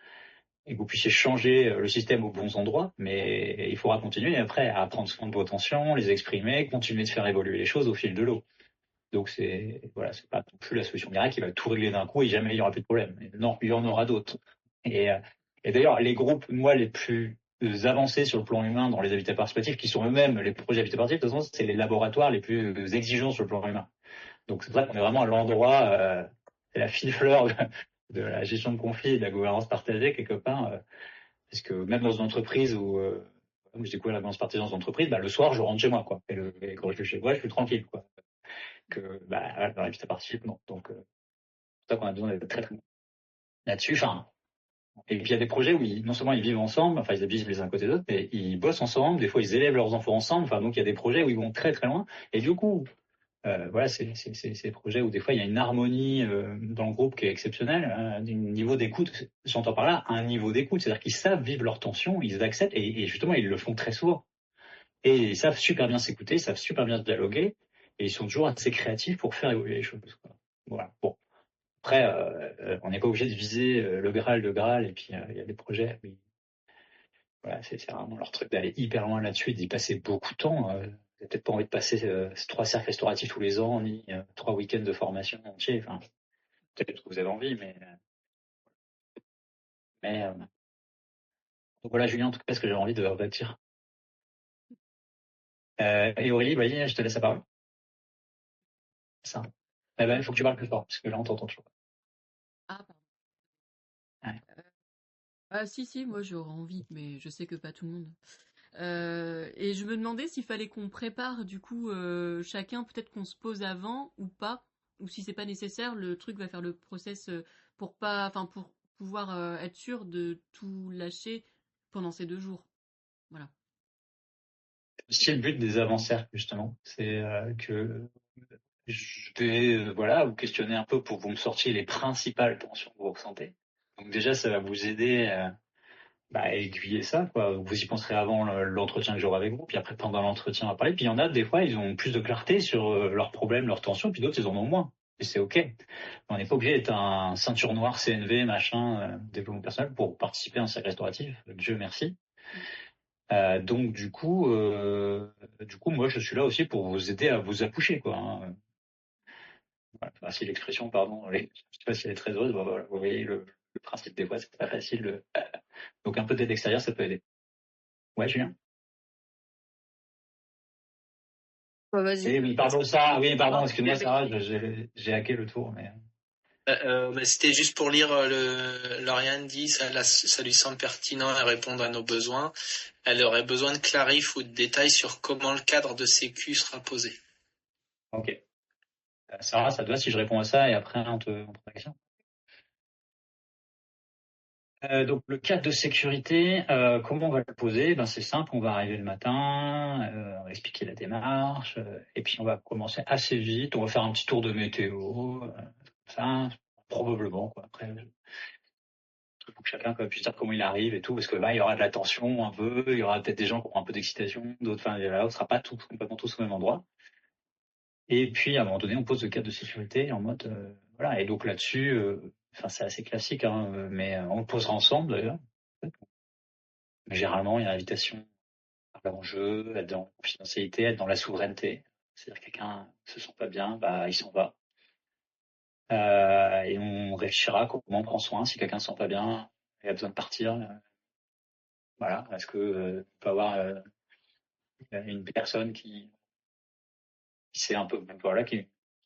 et que vous puissiez changer le système aux bons endroits, mais il faudra continuer après à prendre soin de vos tensions, les exprimer, continuer de faire évoluer les choses au fil de l'eau. Donc c'est pas non plus la solution miracle qui va tout régler d'un coup et jamais il y aura plus de problème. Non, il y en aura d'autres. Et, euh, et d'ailleurs, les groupes, moi, les plus avancés sur le plan humain dans les habitats participatifs, qui sont eux-mêmes les projets habitats participatifs, de toute façon, c'est les laboratoires les plus exigeants sur le plan humain. Donc c'est vrai qu'on est vraiment à l'endroit, c'est la fine fleur de la gestion de conflits et de la gouvernance partagée quelque part. Parce que même dans une entreprise où je découvre la gouvernance partagée dans une entreprise, le soir je rentre chez moi, quoi. Et quand je suis chez moi, je suis tranquille, quoi. Dans l'habitat participatif, non. Donc c'est pour ça qu'on a besoin d'être très très bon là-dessus. Enfin, et puis il y a des projets où non seulement ils vivent ensemble, enfin ils habitent les uns à côté des autres, mais ils bossent ensemble. Des fois ils élèvent leurs enfants ensemble. Enfin donc il y a des projets où ils vont très très loin. Et du coup, voilà, c'est des projets où des fois il y a une harmonie dans le groupe qui est exceptionnelle, un niveau d'écoute. J'entends par là un niveau d'écoute, c'est-à-dire qu'ils savent vivre leurs tensions, ils acceptent et justement ils le font très souvent. Et ils savent super bien s'écouter, ils savent super bien se dialoguer et ils sont toujours assez créatifs pour faire évoluer les choses, quoi. Voilà. Bon. Après, on n'est pas obligé de viser le Graal de Graal et puis il y a des projets. Oui. Voilà, c'est vraiment leur truc d'aller hyper loin là-dessus et d'y passer beaucoup de temps. Vous n'avez peut-être pas envie de passer 3 cercles restauratifs tous les ans, ni 3 week-ends de formation entiers. Enfin, peut-être que vous avez envie, mais donc voilà, Julien, en tout cas, ce que j'avais envie de rebâtir. Et Aurélie, vas-y, je te laisse la parole. Ça. Il faut que tu parles plus fort, parce que là, on t'entend toujours. Ah, pardon. Ouais. Si, moi j'aurais envie, mais je sais que pas tout le monde. Et je me demandais s'il fallait qu'on prépare du coup chacun, peut-être qu'on se pose avant ou pas, ou si c'est pas nécessaire, le truc va faire le process pour pouvoir être sûr de tout lâcher pendant ces 2 jours. Voilà. C'est le but des avant-cercles, justement. C'est que je vais vous questionner un peu pour que vous me sortiez les principales tensions que vous ressentez. Donc déjà, ça va vous aider à aiguiller ça, quoi. Vous y penserez avant l'entretien que j'aurai avec vous, puis après pendant l'entretien on va parler. Puis il y en a des fois, ils ont plus de clarté sur leurs problèmes, leurs tensions, puis d'autres ils en ont moins. Et c'est ok. On n'est pas obligé d'être un ceinture noire CNV, machin, développement personnel pour participer à un cercle restauratif. Dieu merci. Donc du coup, moi je suis là aussi pour vous aider à vous accoucher, quoi. Hein. Voilà. Enfin, si l'expression, pardon, je sais pas si elle est très heureuse, voilà, vous voyez le principe des fois, c'est pas facile. Donc un peu d'aide extérieure, ça peut aider. Ouais, Julien. Ouais, vas-y. Oui, pardon, Sarah. Oui, pardon, excuse-moi, Sarah, j'ai hacké le tour, mais. Mais c'était juste pour lire Lauriane dit, ça lui semble pertinent et répondre à nos besoins. Elle aurait besoin de clarif ou de détails sur comment le cadre de sécu sera posé. Ok. Sarah, ça te va si je réponds à ça et après on te réaction. Donc le cadre de sécurité, comment on va le poser? Ben c'est simple, on va arriver le matin, on va expliquer la démarche, et puis on va commencer assez vite. On va faire un petit tour de météo, ça probablement quoi. Après, il faut que chacun puisse dire comment il arrive et tout, parce que là il y aura de la tension un peu, il y aura peut-être des gens qui auront un peu d'excitation, d'autres. Enfin là, on sera pas tous complètement tous au même endroit. Et puis, à un moment donné, on pose le cadre de sécurité en mode, voilà. Et donc là-dessus, enfin, c'est assez classique, hein, mais on le posera ensemble d'ailleurs. Mais généralement, il y a l'invitation à l'enjeu, être dans la confidentialité, être dans la souveraineté. C'est-à-dire que quelqu'un se sent pas bien, bah, il s'en va. Et on réfléchira comment on prend soin si quelqu'un se sent pas bien et a besoin de partir. Voilà. Est-ce que on peut avoir une personne qui sait un peu, voilà,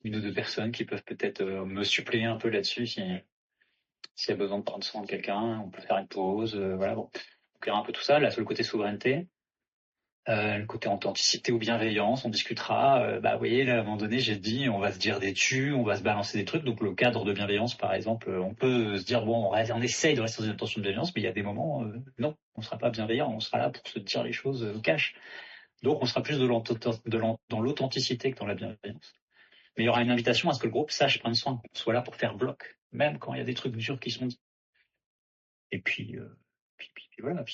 une ou deux personnes qui peuvent peut-être me suppléer un peu là-dessus si s'il y a besoin de prendre soin de quelqu'un, on peut faire une pause, voilà. Bon. Donc il y aura un peu tout ça. Là, sur le côté souveraineté, le côté authenticité ou bienveillance, on discutera. Bah, vous voyez, là, à un moment donné, j'ai dit, on va se dire des tu, on va se balancer des trucs. Donc le cadre de bienveillance, par exemple, on peut se dire bon, on essaye de rester dans une intention de bienveillance, mais il y a des moments, non, on sera pas bienveillant, on sera là pour se dire les choses au cash. Donc on sera plus dans l'authenticité que dans la bienveillance. Mais il y aura une invitation à ce que le groupe sache prendre soin, qu'on soit là pour faire bloc, même quand il y a des trucs durs qui sont dits. Et puis, voilà.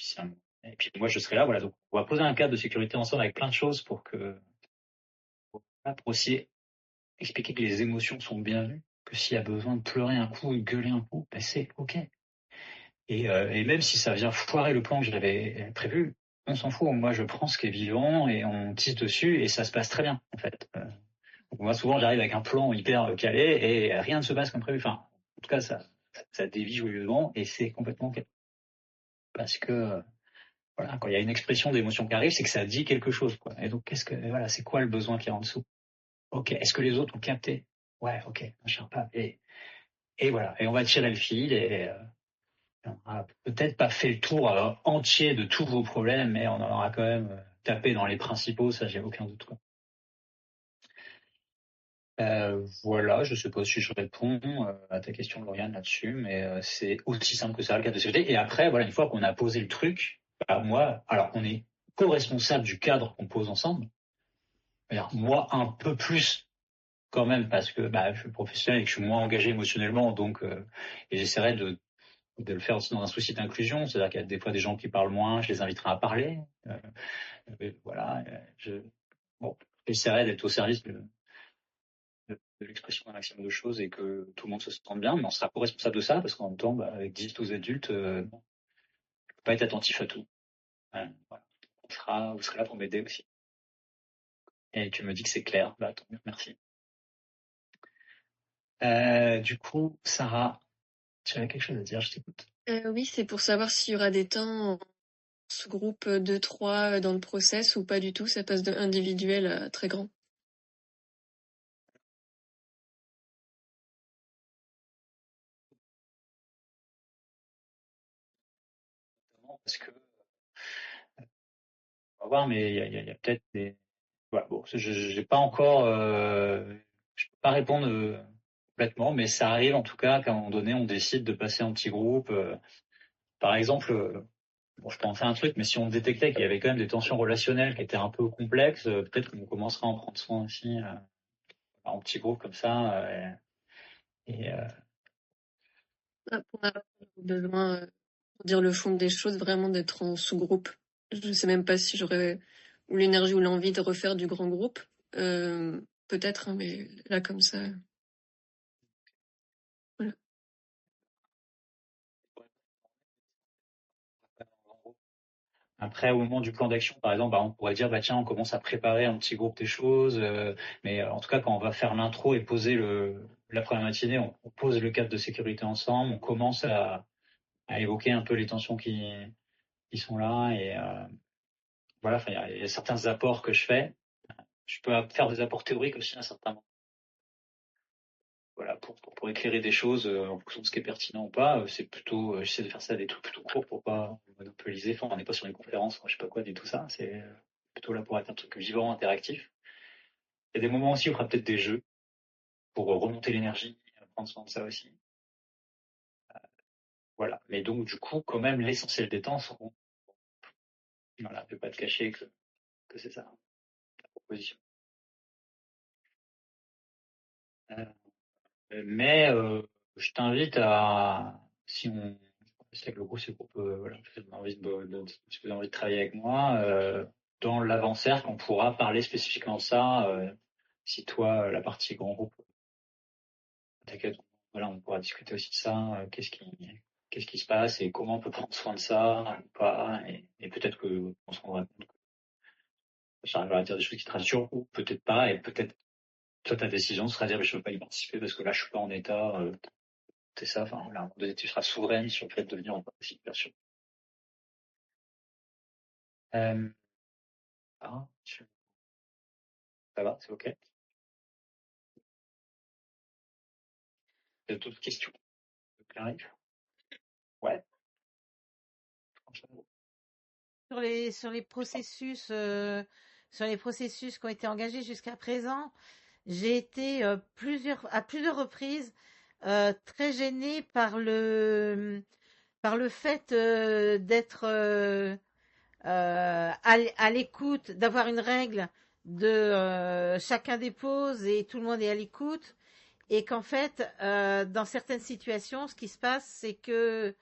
Et puis moi je serai là, voilà. Donc on va poser un cadre de sécurité ensemble avec plein de choses pour aussi expliquer que les émotions sont bienvenues, que s'il y a besoin de pleurer un coup, de gueuler un coup, ben c'est ok. Et même si ça vient foirer le plan que j'avais prévu, on s'en fout. Moi je prends ce qui est vivant et on tisse dessus et ça se passe très bien en fait. Moi souvent j'arrive avec un plan hyper calé et rien ne se passe comme prévu. Enfin, en tout cas ça dévie joyeusement et c'est complètement ok. Parce que voilà, quand il y a une expression d'émotion qui arrive, c'est que ça dit quelque chose, quoi. Et donc, voilà, c'est quoi le besoin qui est en dessous? Ok, est-ce que les autres ont capté? Ouais, ok, machin, pas. Et voilà, et on va tirer le fil et on a peut-être pas fait le tour entier de tous vos problèmes, mais on en aura quand même tapé dans les principaux, ça j'ai aucun doute, quoi. Voilà, je sais pas si je réponds à ta question, Lauriane, là-dessus, mais c'est aussi simple que ça, le cadre de sécurité. Et après, voilà, une fois qu'on a posé le truc, bah, moi, alors on est co-responsable du cadre qu'on pose ensemble. Alors, moi, un peu plus quand même, parce que bah, je suis professionnel et que je suis moins engagé émotionnellement, donc et j'essaierai de le faire aussi dans un souci d'inclusion, c'est-à-dire qu'il y a des fois des gens qui parlent moins, je les inviterai à parler. Voilà, bon, j'essaierai d'être au service de l'expression d'un maximum de choses et que tout le monde se sente bien, mais on sera co-responsable de ça, parce qu'en même temps, bah, avec 10-12 adultes, on ne peut pas être attentif à tout. Voilà. Vous serez là pour m'aider aussi. Et tu me dis que c'est clair, bah tant mieux, merci. Du coup, Sarah, tu avais quelque chose à dire, je t'écoute. Oui, c'est pour savoir s'il y aura des temps en sous-groupe 2-3 dans le process ou pas du tout, ça passe de individuel à très grand. Parce que, on va voir, mais il y a peut-être des... Voilà, bon, je n'ai pas encore... je peux pas répondre complètement, mais ça arrive en tout cas qu'à un moment donné, on décide de passer en petit groupe. Par exemple, bon, je peux en faire un truc, mais si on détectait qu'il y avait quand même des tensions relationnelles qui étaient un peu complexes, peut-être qu'on commencera à en prendre soin aussi en petit groupe comme ça. On a besoin, pour dire le fond des choses, vraiment d'être en sous-groupe. Je sais même pas si j'aurais ou l'énergie ou l'envie de refaire du grand groupe. Peut-être, hein, mais là comme ça. Voilà. Après, au moment du plan d'action, par exemple, bah, on pourrait dire, bah tiens, on commence à préparer un petit groupe des choses. Mais en tout cas, quand on va faire l'intro et poser la première matinée, on pose le cadre de sécurité ensemble, on commence à évoquer un peu les tensions qui sont là. Et voilà, enfin, il y a certains apports que je fais. je peux faire des apports théoriques aussi à un certain moment. Voilà, pour éclairer des choses en fonction de ce qui est pertinent ou pas. C'est plutôt, j'essaie de faire ça des trucs plutôt courts pour pas monopoliser. Enfin, on n'est pas sur une conférence, je sais pas quoi, du tout ça. C'est plutôt là pour être un truc vivant, interactif. Il y a des moments aussi où il y aura peut-être des jeux pour remonter l'énergie, prendre soin de ça aussi. Voilà. Mais donc, du coup, quand même, l'essentiel des temps seront, voilà, je vais pas te cacher que c'est ça, la proposition. Mais je t'invite à, si avec le groupe, c'est pour voilà, si vous avez envie de travailler avec moi, dans l'avant-cercle, on pourra parler spécifiquement de ça. Si toi, la partie grand groupe, t'inquiète, voilà, on pourra discuter aussi de ça. Qu'est-ce qui se passe et comment on peut prendre soin de ça ou pas. Et peut-être que on se rendra compte que ça arrivera à dire des choses qui te rassurent ou peut-être pas. Et peut-être toi, ta décision sera de dire, mais je veux pas y participer parce que là, je suis pas en état. C'est ça, enfin, là, tu seras souveraine sur le fait de venir en participation. Ça va, c'est ok. D'autres questions? Clarif? Ouais. Sur les processus qui ont été engagés jusqu'à présent, j'ai été à plusieurs reprises très gênée par le fait d'être à l'écoute, d'avoir une règle de chacun dépose et tout le monde est à l'écoute, et qu'en fait, dans certaines situations, ce qui se passe, c'est que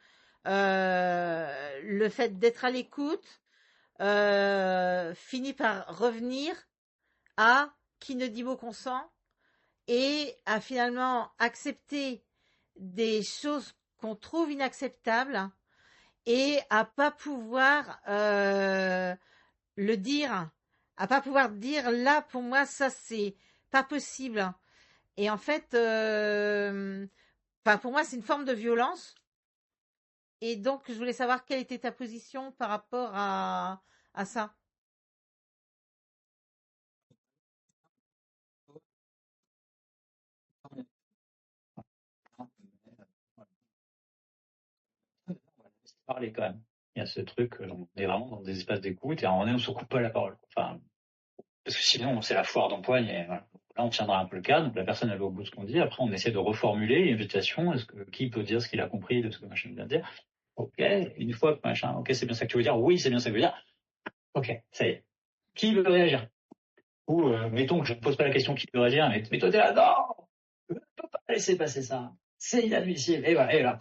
le fait d'être à l'écoute finit par revenir à qui ne dit mot consent et à finalement accepter des choses qu'on trouve inacceptables et à pas pouvoir le dire, à pas pouvoir dire là pour moi ça c'est pas possible. Et en fait, pour moi c'est une forme de violence. Et donc je voulais savoir quelle était ta position par rapport à ça. Parler quand même. Il y a ce truc, on est vraiment dans des espaces d'écoute et à un moment donné, on se coupe pas la parole. Enfin, parce que sinon, c'est la foire d'empoigne et voilà. Là, on tiendra un peu le cadre, donc la personne elle va au bout de ce qu'on dit. Après, on essaie de reformuler l'invitation. Est-ce que qui peut dire ce qu'il a compris de ce que machin vient de dire? Ok, une fois que machin, ok, c'est bien ça que tu veux dire. Oui, c'est bien ça que tu veux dire. Ok, ça y est. Qui veut réagir? Ou mettons que je ne pose pas la question qui veut réagir, mais toi t'es là, non, je ne peux pas laisser passer ça. C'est inadmissible. Et voilà, et là,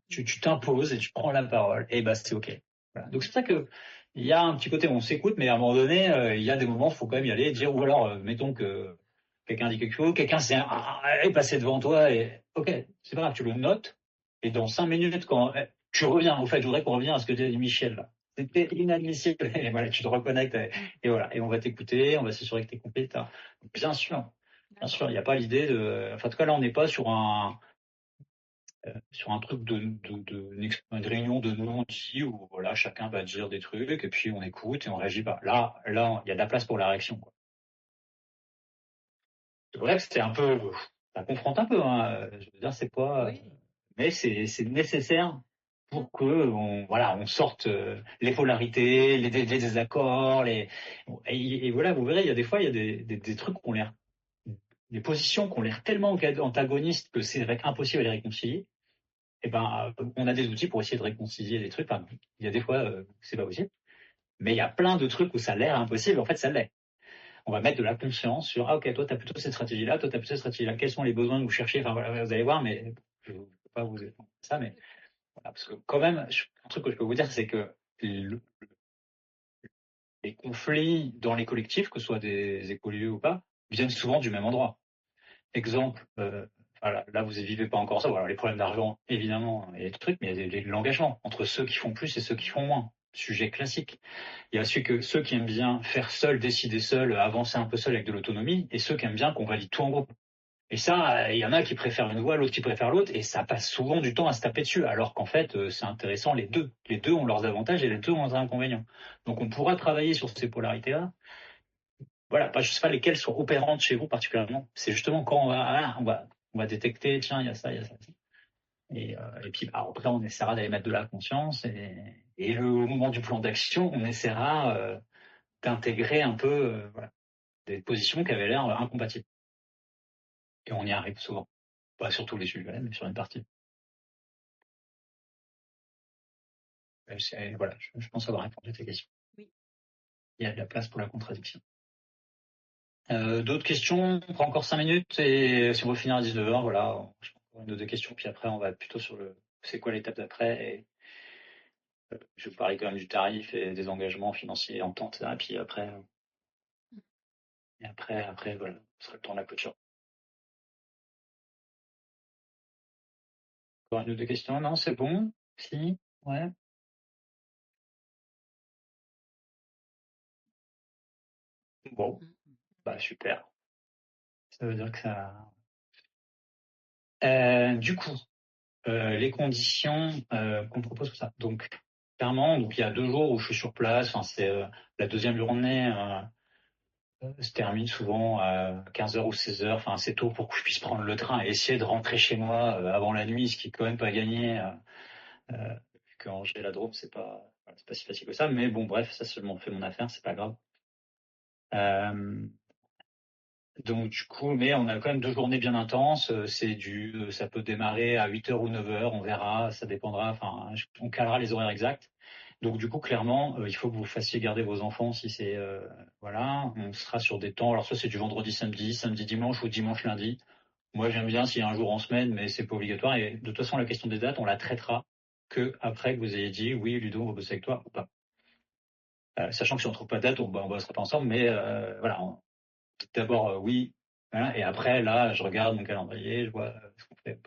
tu t'imposes et tu prends la parole. Et bah c'est ok. Voilà. Donc c'est pour ça que il y a un petit côté où on s'écoute, mais à un moment donné, il y a des moments où il faut quand même y aller et dire, ou alors mettons que quelqu'un dit quelque chose, quelqu'un est passé devant toi et ok, c'est pas grave, tu le notes. Et dans 5 minutes, quand tu reviens, au fait, je voudrais qu'on revienne à ce que dit Michel là. C'était inadmissible. Et voilà, tu te reconnectes et voilà. Et on va t'écouter, on va s'assurer que tu es compétent. Bien sûr, il n'y a pas l'idée de. Enfin, en tout cas, là, on n'est pas sur un truc une réunion de non-dit où voilà, chacun va dire des trucs et puis on écoute et on réagit pas. Là, il y a de la place pour la réaction, quoi. C'est vrai que c'était un peu, ça confronte un peu, hein. Je veux dire, c'est pas, Oui. mais c'est nécessaire pour que on sorte les polarités, les désaccords, et voilà, vous verrez, il y a des fois, il y a des trucs qu'on l'air, des positions qu'on l'air tellement antagonistes que c'est impossible à les réconcilier. Et ben, on a des outils pour essayer de réconcilier les trucs. Enfin, il y a des fois, c'est pas possible. Mais il y a plein de trucs où ça a l'air impossible. En fait, ça l'est. On va mettre de la conscience sur, ok, toi, t'as plutôt cette stratégie-là, toi, t'as plutôt cette stratégie-là. Quels sont les besoins que vous cherchez? Enfin, voilà, vous allez voir, mais je ne peux pas vous dire ça, mais voilà, parce que quand même, un truc que je peux vous dire, c'est que les conflits dans les collectifs, que ce soit des écoliers ou pas, viennent souvent du même endroit. Exemple, voilà, là vous ne vivez pas encore ça. Voilà, les problèmes d'argent, évidemment, et les trucs, mais il y a l'engagement entre ceux qui font plus et ceux qui font moins. Sujet classique. Il y a ceux qui aiment bien faire seul, décider seul, avancer un peu seul avec de l'autonomie, et ceux qui aiment bien qu'on valide tout en groupe. Et ça, il y en a qui préfèrent une voie, l'autre qui préfère l'autre, et ça passe souvent du temps à se taper dessus, alors qu'en fait, c'est intéressant les deux. Les deux ont leurs avantages et les deux ont leurs inconvénients. Donc on pourra travailler sur ces polarités-là, voilà, je sais pas lesquelles sont opérantes chez vous particulièrement. C'est justement quand on va détecter, tiens, il y a ça, il y a ça. Et puis après, on essaiera d'aller mettre de la conscience et au moment du plan d'action, on essaiera d'intégrer un peu voilà, des positions qui avaient l'air incompatibles. Et on y arrive souvent. Pas sur tous les sujets, mais sur une partie. Voilà, je pense avoir répondu à tes questions. Oui. Il y a de la place pour la contradiction. D'autres questions? On prend encore 5 minutes et si on veut finir à 19h, voilà, je prends encore une ou deux questions, puis après on va plutôt sur c'est quoi l'étape d'après et je vais vous parler quand même du tarif et des engagements financiers en temps, etc. Et puis après, voilà, ce sera le temps de la clôture. Encore une ou deux questions? Non, c'est bon? Si? Ouais? Bon, bah super. Ça veut dire que ça... du coup, les conditions qu'on propose pour ça. Donc, clairement, donc il y a 2 jours où je suis sur place. Enfin, c'est la deuxième journée se termine souvent à 15h ou 16h. Enfin, c'est tôt pour que je puisse prendre le train et essayer de rentrer chez moi avant la nuit, ce qui est quand même pas gagné. Vu qu'Angers la Drôme, c'est pas si facile que ça. Mais bon, bref, ça seulement fait mon affaire, c'est pas grave. Donc du coup, mais on a quand même 2 journées bien intenses. Ça peut démarrer à 8h ou 9h, on verra, ça dépendra. Enfin, on calera les horaires exacts. Donc du coup, clairement, il faut que vous fassiez garder vos enfants si c'est voilà. On sera sur des temps. Alors soit c'est du vendredi, samedi, samedi, dimanche ou dimanche, lundi. Moi, j'aime bien s'il y a un jour en semaine, mais c'est pas obligatoire. Et de toute façon, la question des dates, on la traitera que après que vous ayez dit oui, Ludo, on va bosser avec toi ou pas. Sachant que si on trouve pas de date, on bossera pas ensemble. Mais voilà, d'abord oui, voilà, et après là, je regarde mon calendrier, je vois ce qu'on fait.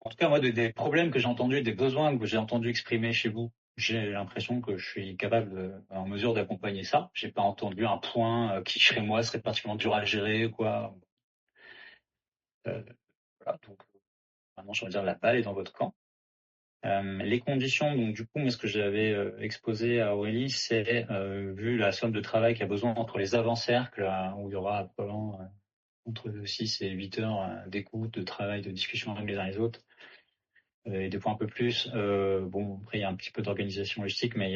En tout cas, moi, des problèmes que j'ai entendus, des besoins que j'ai entendus exprimer chez vous, j'ai l'impression que je suis capable, en mesure d'accompagner ça. J'ai pas entendu un point qui chez moi serait particulièrement dur à gérer, quoi. Voilà, donc maintenant, je veux dire, la balle est dans votre camp. Les conditions, donc du coup, moi, ce que j'avais exposé à Aurélie, c'est vu la somme de travail qu'il y a besoin entre les avant-cercles, où il y aura probablement entre 6 et 8 heures d'écoute, de travail, de discussion avec les uns et les autres, et des points un peu plus. Bon, après, il y a un petit peu d'organisation logistique, mais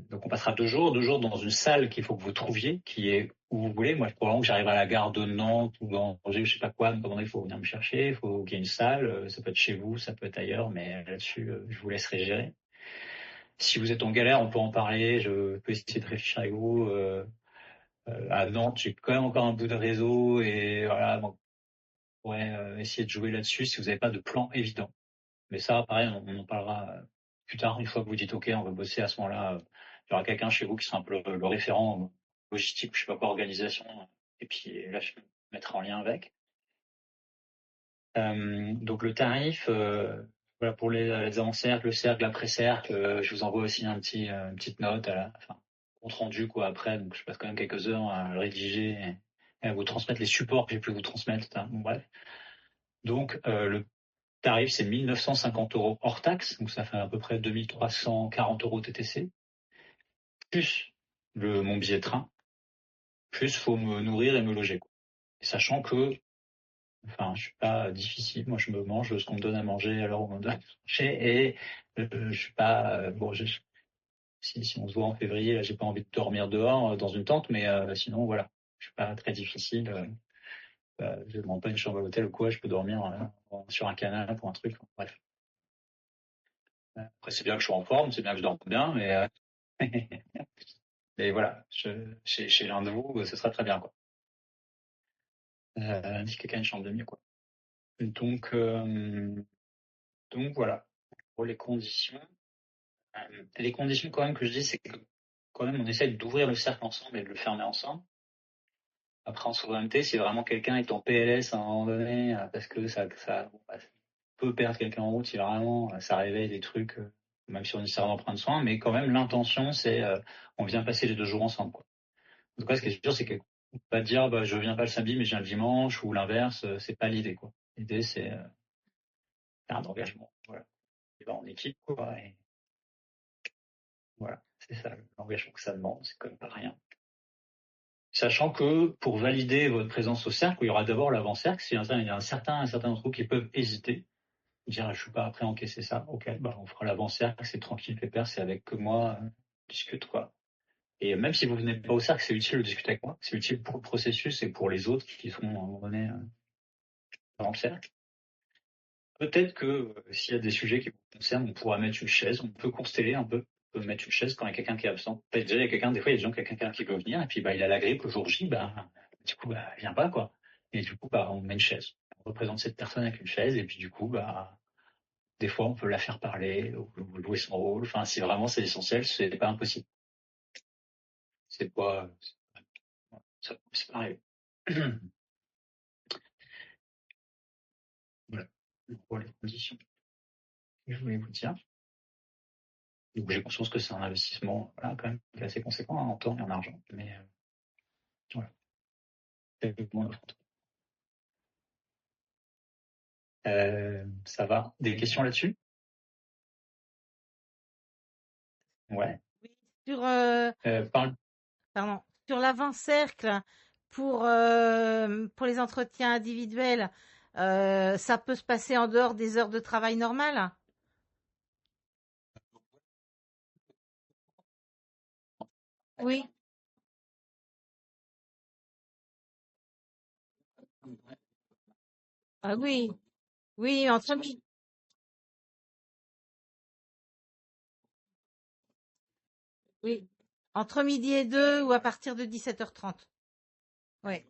donc on passera 2 jours dans une salle qu'il faut que vous trouviez, qui est où vous voulez. Moi, probablement que j'arrive à la gare de Nantes ou d'Angers, je sais pas quoi, me commander, il faut venir me chercher, il faut qu'il y ait une salle, ça peut être chez vous, ça peut être ailleurs, mais là-dessus, je vous laisserai gérer. Si vous êtes en galère, on peut en parler, je peux essayer de réfléchir avec vous. À Nantes, j'ai quand même encore un bout de réseau et voilà, bon, on pourrait essayer de jouer là-dessus si vous n'avez pas de plan évident. Mais ça, pareil, on en parlera plus tard, une fois que vous dites OK, on va bosser à ce moment-là. Il y aura quelqu'un chez vous qui sera un peu le référent logistique, je sais pas quoi, organisation, et puis là, je me mettrai en lien avec. Donc le tarif, voilà, pour les avant-cercles, le cercle, l'après-cercle, je vous envoie aussi une petite note compte rendu, quoi, après. Donc je passe quand même quelques heures à le rédiger et à vous transmettre les supports que j'ai pu vous transmettre, etc. Bon, bref. Donc le tarif, c'est 1 950 € hors taxe, donc ça fait à peu près 2 340 € TTC, plus mon billet de train, plus faut me nourrir et me loger, quoi. Et sachant que, enfin, je suis pas difficile, moi je me mange ce qu'on me donne à manger à l'heure où on me donne à manger, et je suis pas, bon, si on se voit en février, là j'ai pas envie de dormir dehors dans une tente, mais sinon voilà, je suis pas très difficile. Je ne demande pas une chambre à l'hôtel ou quoi, je peux dormir sur un canapé ou un truc, bref. Après, c'est bien que je sois en forme, c'est bien que je dorme bien, mais voilà, chez l'un de vous, ce sera très bien, quoi. Si quelqu'un a une chambre de mieux, quoi. Donc voilà, pour les conditions. Les conditions quand même que je dis, c'est que quand même on essaie d'ouvrir le cercle ensemble et de le fermer ensemble. Après, en souveraineté, si vraiment quelqu'un est en PLS à un moment donné, parce que ça peut perdre quelqu'un en route si vraiment ça réveille des trucs, même si on essaie d'en prendre soin, mais quand même l'intention c'est on vient passer les 2 jours ensemble, quoi. En tout cas, ce qui est sûr, c'est que pas dire bah je viens pas le samedi mais je viens le dimanche ou l'inverse, c'est pas l'idée, quoi. L'idée c'est un engagement, voilà. Et ben, en équipe, quoi, et voilà, c'est ça l'engagement que ça demande, c'est quand même pas rien. Sachant que pour valider votre présence au cercle, il y aura d'abord l'avant-cercle. Il y a un certain d'entre vous qui peuvent hésiter, dire je suis pas prêt à encaisser ça. Ok, on fera l'avant-cercle, c'est tranquille, pépère, c'est avec que moi, discute quoi. Et même si vous venez pas au cercle, c'est utile de discuter avec moi. C'est utile pour le processus et pour les autres qui seront à un moment donné dans le cercle. Peut-être que s'il y a des sujets qui vous concernent, on pourra mettre une chaise, on peut consteller un peu, on peut mettre une chaise quand il y a quelqu'un qui est absent. Déjà, il y a quelqu'un, des fois, il y a des gens qui a quelqu'un qui veut venir, et puis il a la grippe le jour J, du coup, il vient pas, quoi. Et du coup, on met une chaise. On représente cette personne avec une chaise, et puis du coup, des fois, on peut la faire parler, ou jouer son rôle. Enfin, si vraiment c'est essentiel, c'est pas impossible. C'est pas, ça peut arriver. Voilà les conditions que je voulais vous dire. Donc, j'ai conscience que c'est un investissement, voilà, quand même, qui est assez conséquent, en temps et en argent. Mais, voilà. Ça va. Des questions là-dessus? Ouais. Oui, sur, Parle. sur l'avant-cercle, pour les entretiens individuels, ça peut se passer en dehors des heures de travail normales? Oui. Ah oui. Oui, oui. Entre midi et 2 ou à partir de 17h30. Oui.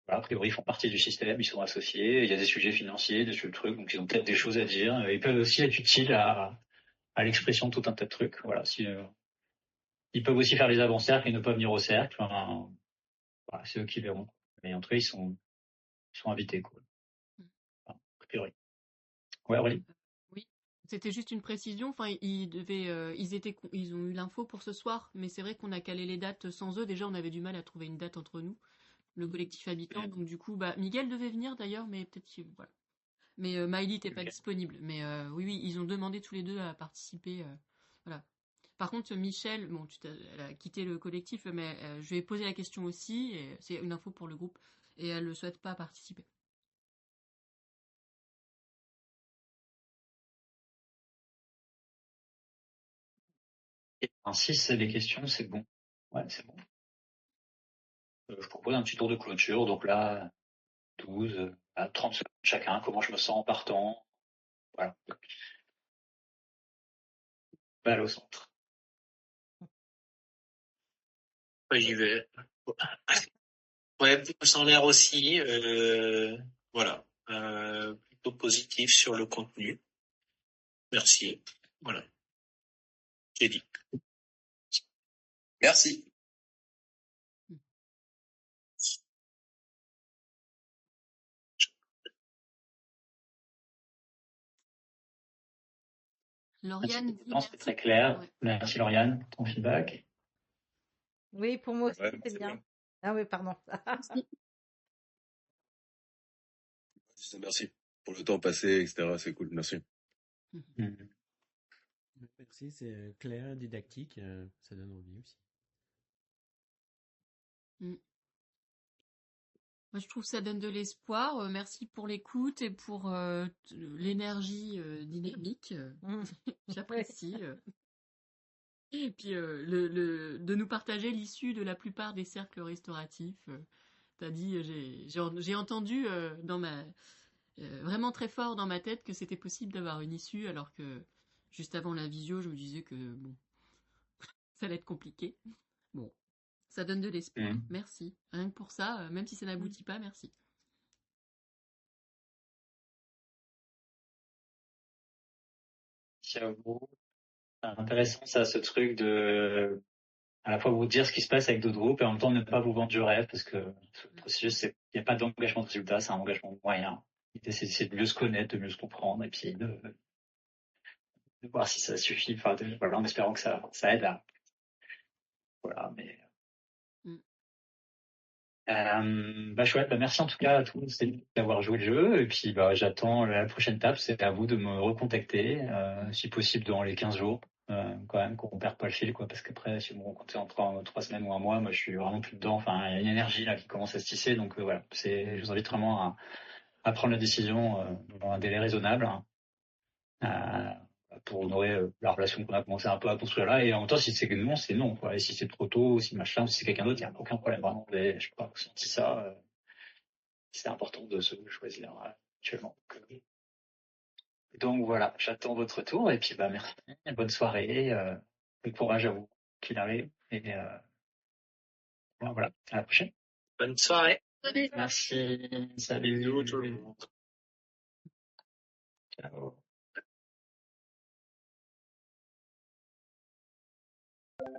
Voilà, a priori, ils font partie du système, ils sont associés, il y a des sujets financiers, des trucs, donc ils ont peut-être des choses à dire. Ils peuvent aussi être utiles à l'expression de tout un tas de trucs. Voilà, ils peuvent aussi faire les avant-cercles et ne pas venir au cercle. Enfin, voilà, c'est eux qui verront. Mais en tout cas, ils sont invités, quoi. Enfin, a priori. Ouais, Aurélie. Oui, c'était juste une précision. Enfin, ils ont eu l'info pour ce soir, mais c'est vrai qu'on a calé les dates sans eux. Déjà, on avait du mal à trouver une date entre nous, le collectif habitant. Donc du coup, Miguel devait venir d'ailleurs, mais peut-être qu'il voilà. Mais Miley n'était pas disponible. Mais oui, ils ont demandé tous les deux à participer. Voilà. Par contre, Michel, bon, elle a quitté le collectif, mais je lui ai posé la question aussi, et c'est une info pour le groupe, et elle ne souhaite pas participer. Si c'est des questions, c'est bon. Ouais, c'est bon. Je propose un petit tour de clôture. Donc là, 12 à 30 secondes chacun. Comment je me sens en partant. Voilà. Balle au centre. Ouais, j'y vais. Ouais, sans l'air aussi. Voilà. Plutôt positif sur le contenu. Merci. Voilà. J'ai dit. Merci. Lauriane, c'est très clair. Ouais. Merci Lauriane pour ton feedback. Oui, pour moi aussi, c'est bien. Ah oui, pardon. Merci pour le temps passé, etc. C'est cool, merci. Merci, c'est clair, didactique, ça donne envie aussi. Moi, je trouve que ça donne de l'espoir. Merci pour l'écoute et pour l'énergie dynamique. J'apprécie. Et puis de nous partager l'issue de la plupart des cercles restauratifs. T'as dit, j'ai entendu vraiment très fort dans ma tête que c'était possible d'avoir une issue, alors que juste avant la visio, je me disais que bon, ça allait être compliqué. Bon, ça donne de l'espoir. Merci. Rien que pour ça, même si ça n'aboutit pas, merci. C'est intéressant ça, ce truc de à la fois vous dire ce qui se passe avec d'autres groupes et en même temps ne pas vous vendre du rêve, parce que ce processus, il n'y a pas d'engagement de résultat, c'est un engagement moyen. L'idée, c'est de mieux se connaître, de mieux se comprendre, et puis de voir si ça suffit, voilà, en espérant que ça aide à, voilà, Chouette. Merci en tout cas à tous d'avoir joué le jeu. Et puis, j'attends la prochaine étape. C'est à vous de me recontacter, si possible dans les 15 jours. Quand même, qu'on perd pas le fil, quoi. Parce qu'après, si vous me rencontrez en 3 semaines ou un mois, moi, je suis vraiment plus dedans. Enfin, il y a une énergie, là, qui commence à se tisser. Donc, voilà. Je vous invite vraiment à prendre la décision, dans un délai raisonnable, hein, pour honorer la relation qu'on a commencé un peu à construire là. Et en même temps, si c'est que non, c'est non, quoi. Et si c'est trop tôt, si machin, si c'est quelqu'un d'autre, il n'y a aucun problème, vraiment. Mais je crois que senti ça, c'est important de se choisir actuellement. Donc voilà, j'attends votre retour et puis merci, bonne soirée, bon courage à vous qu'il arrive et voilà, à la prochaine. Bonne soirée. Merci, salut Bisous tout le monde. ciao.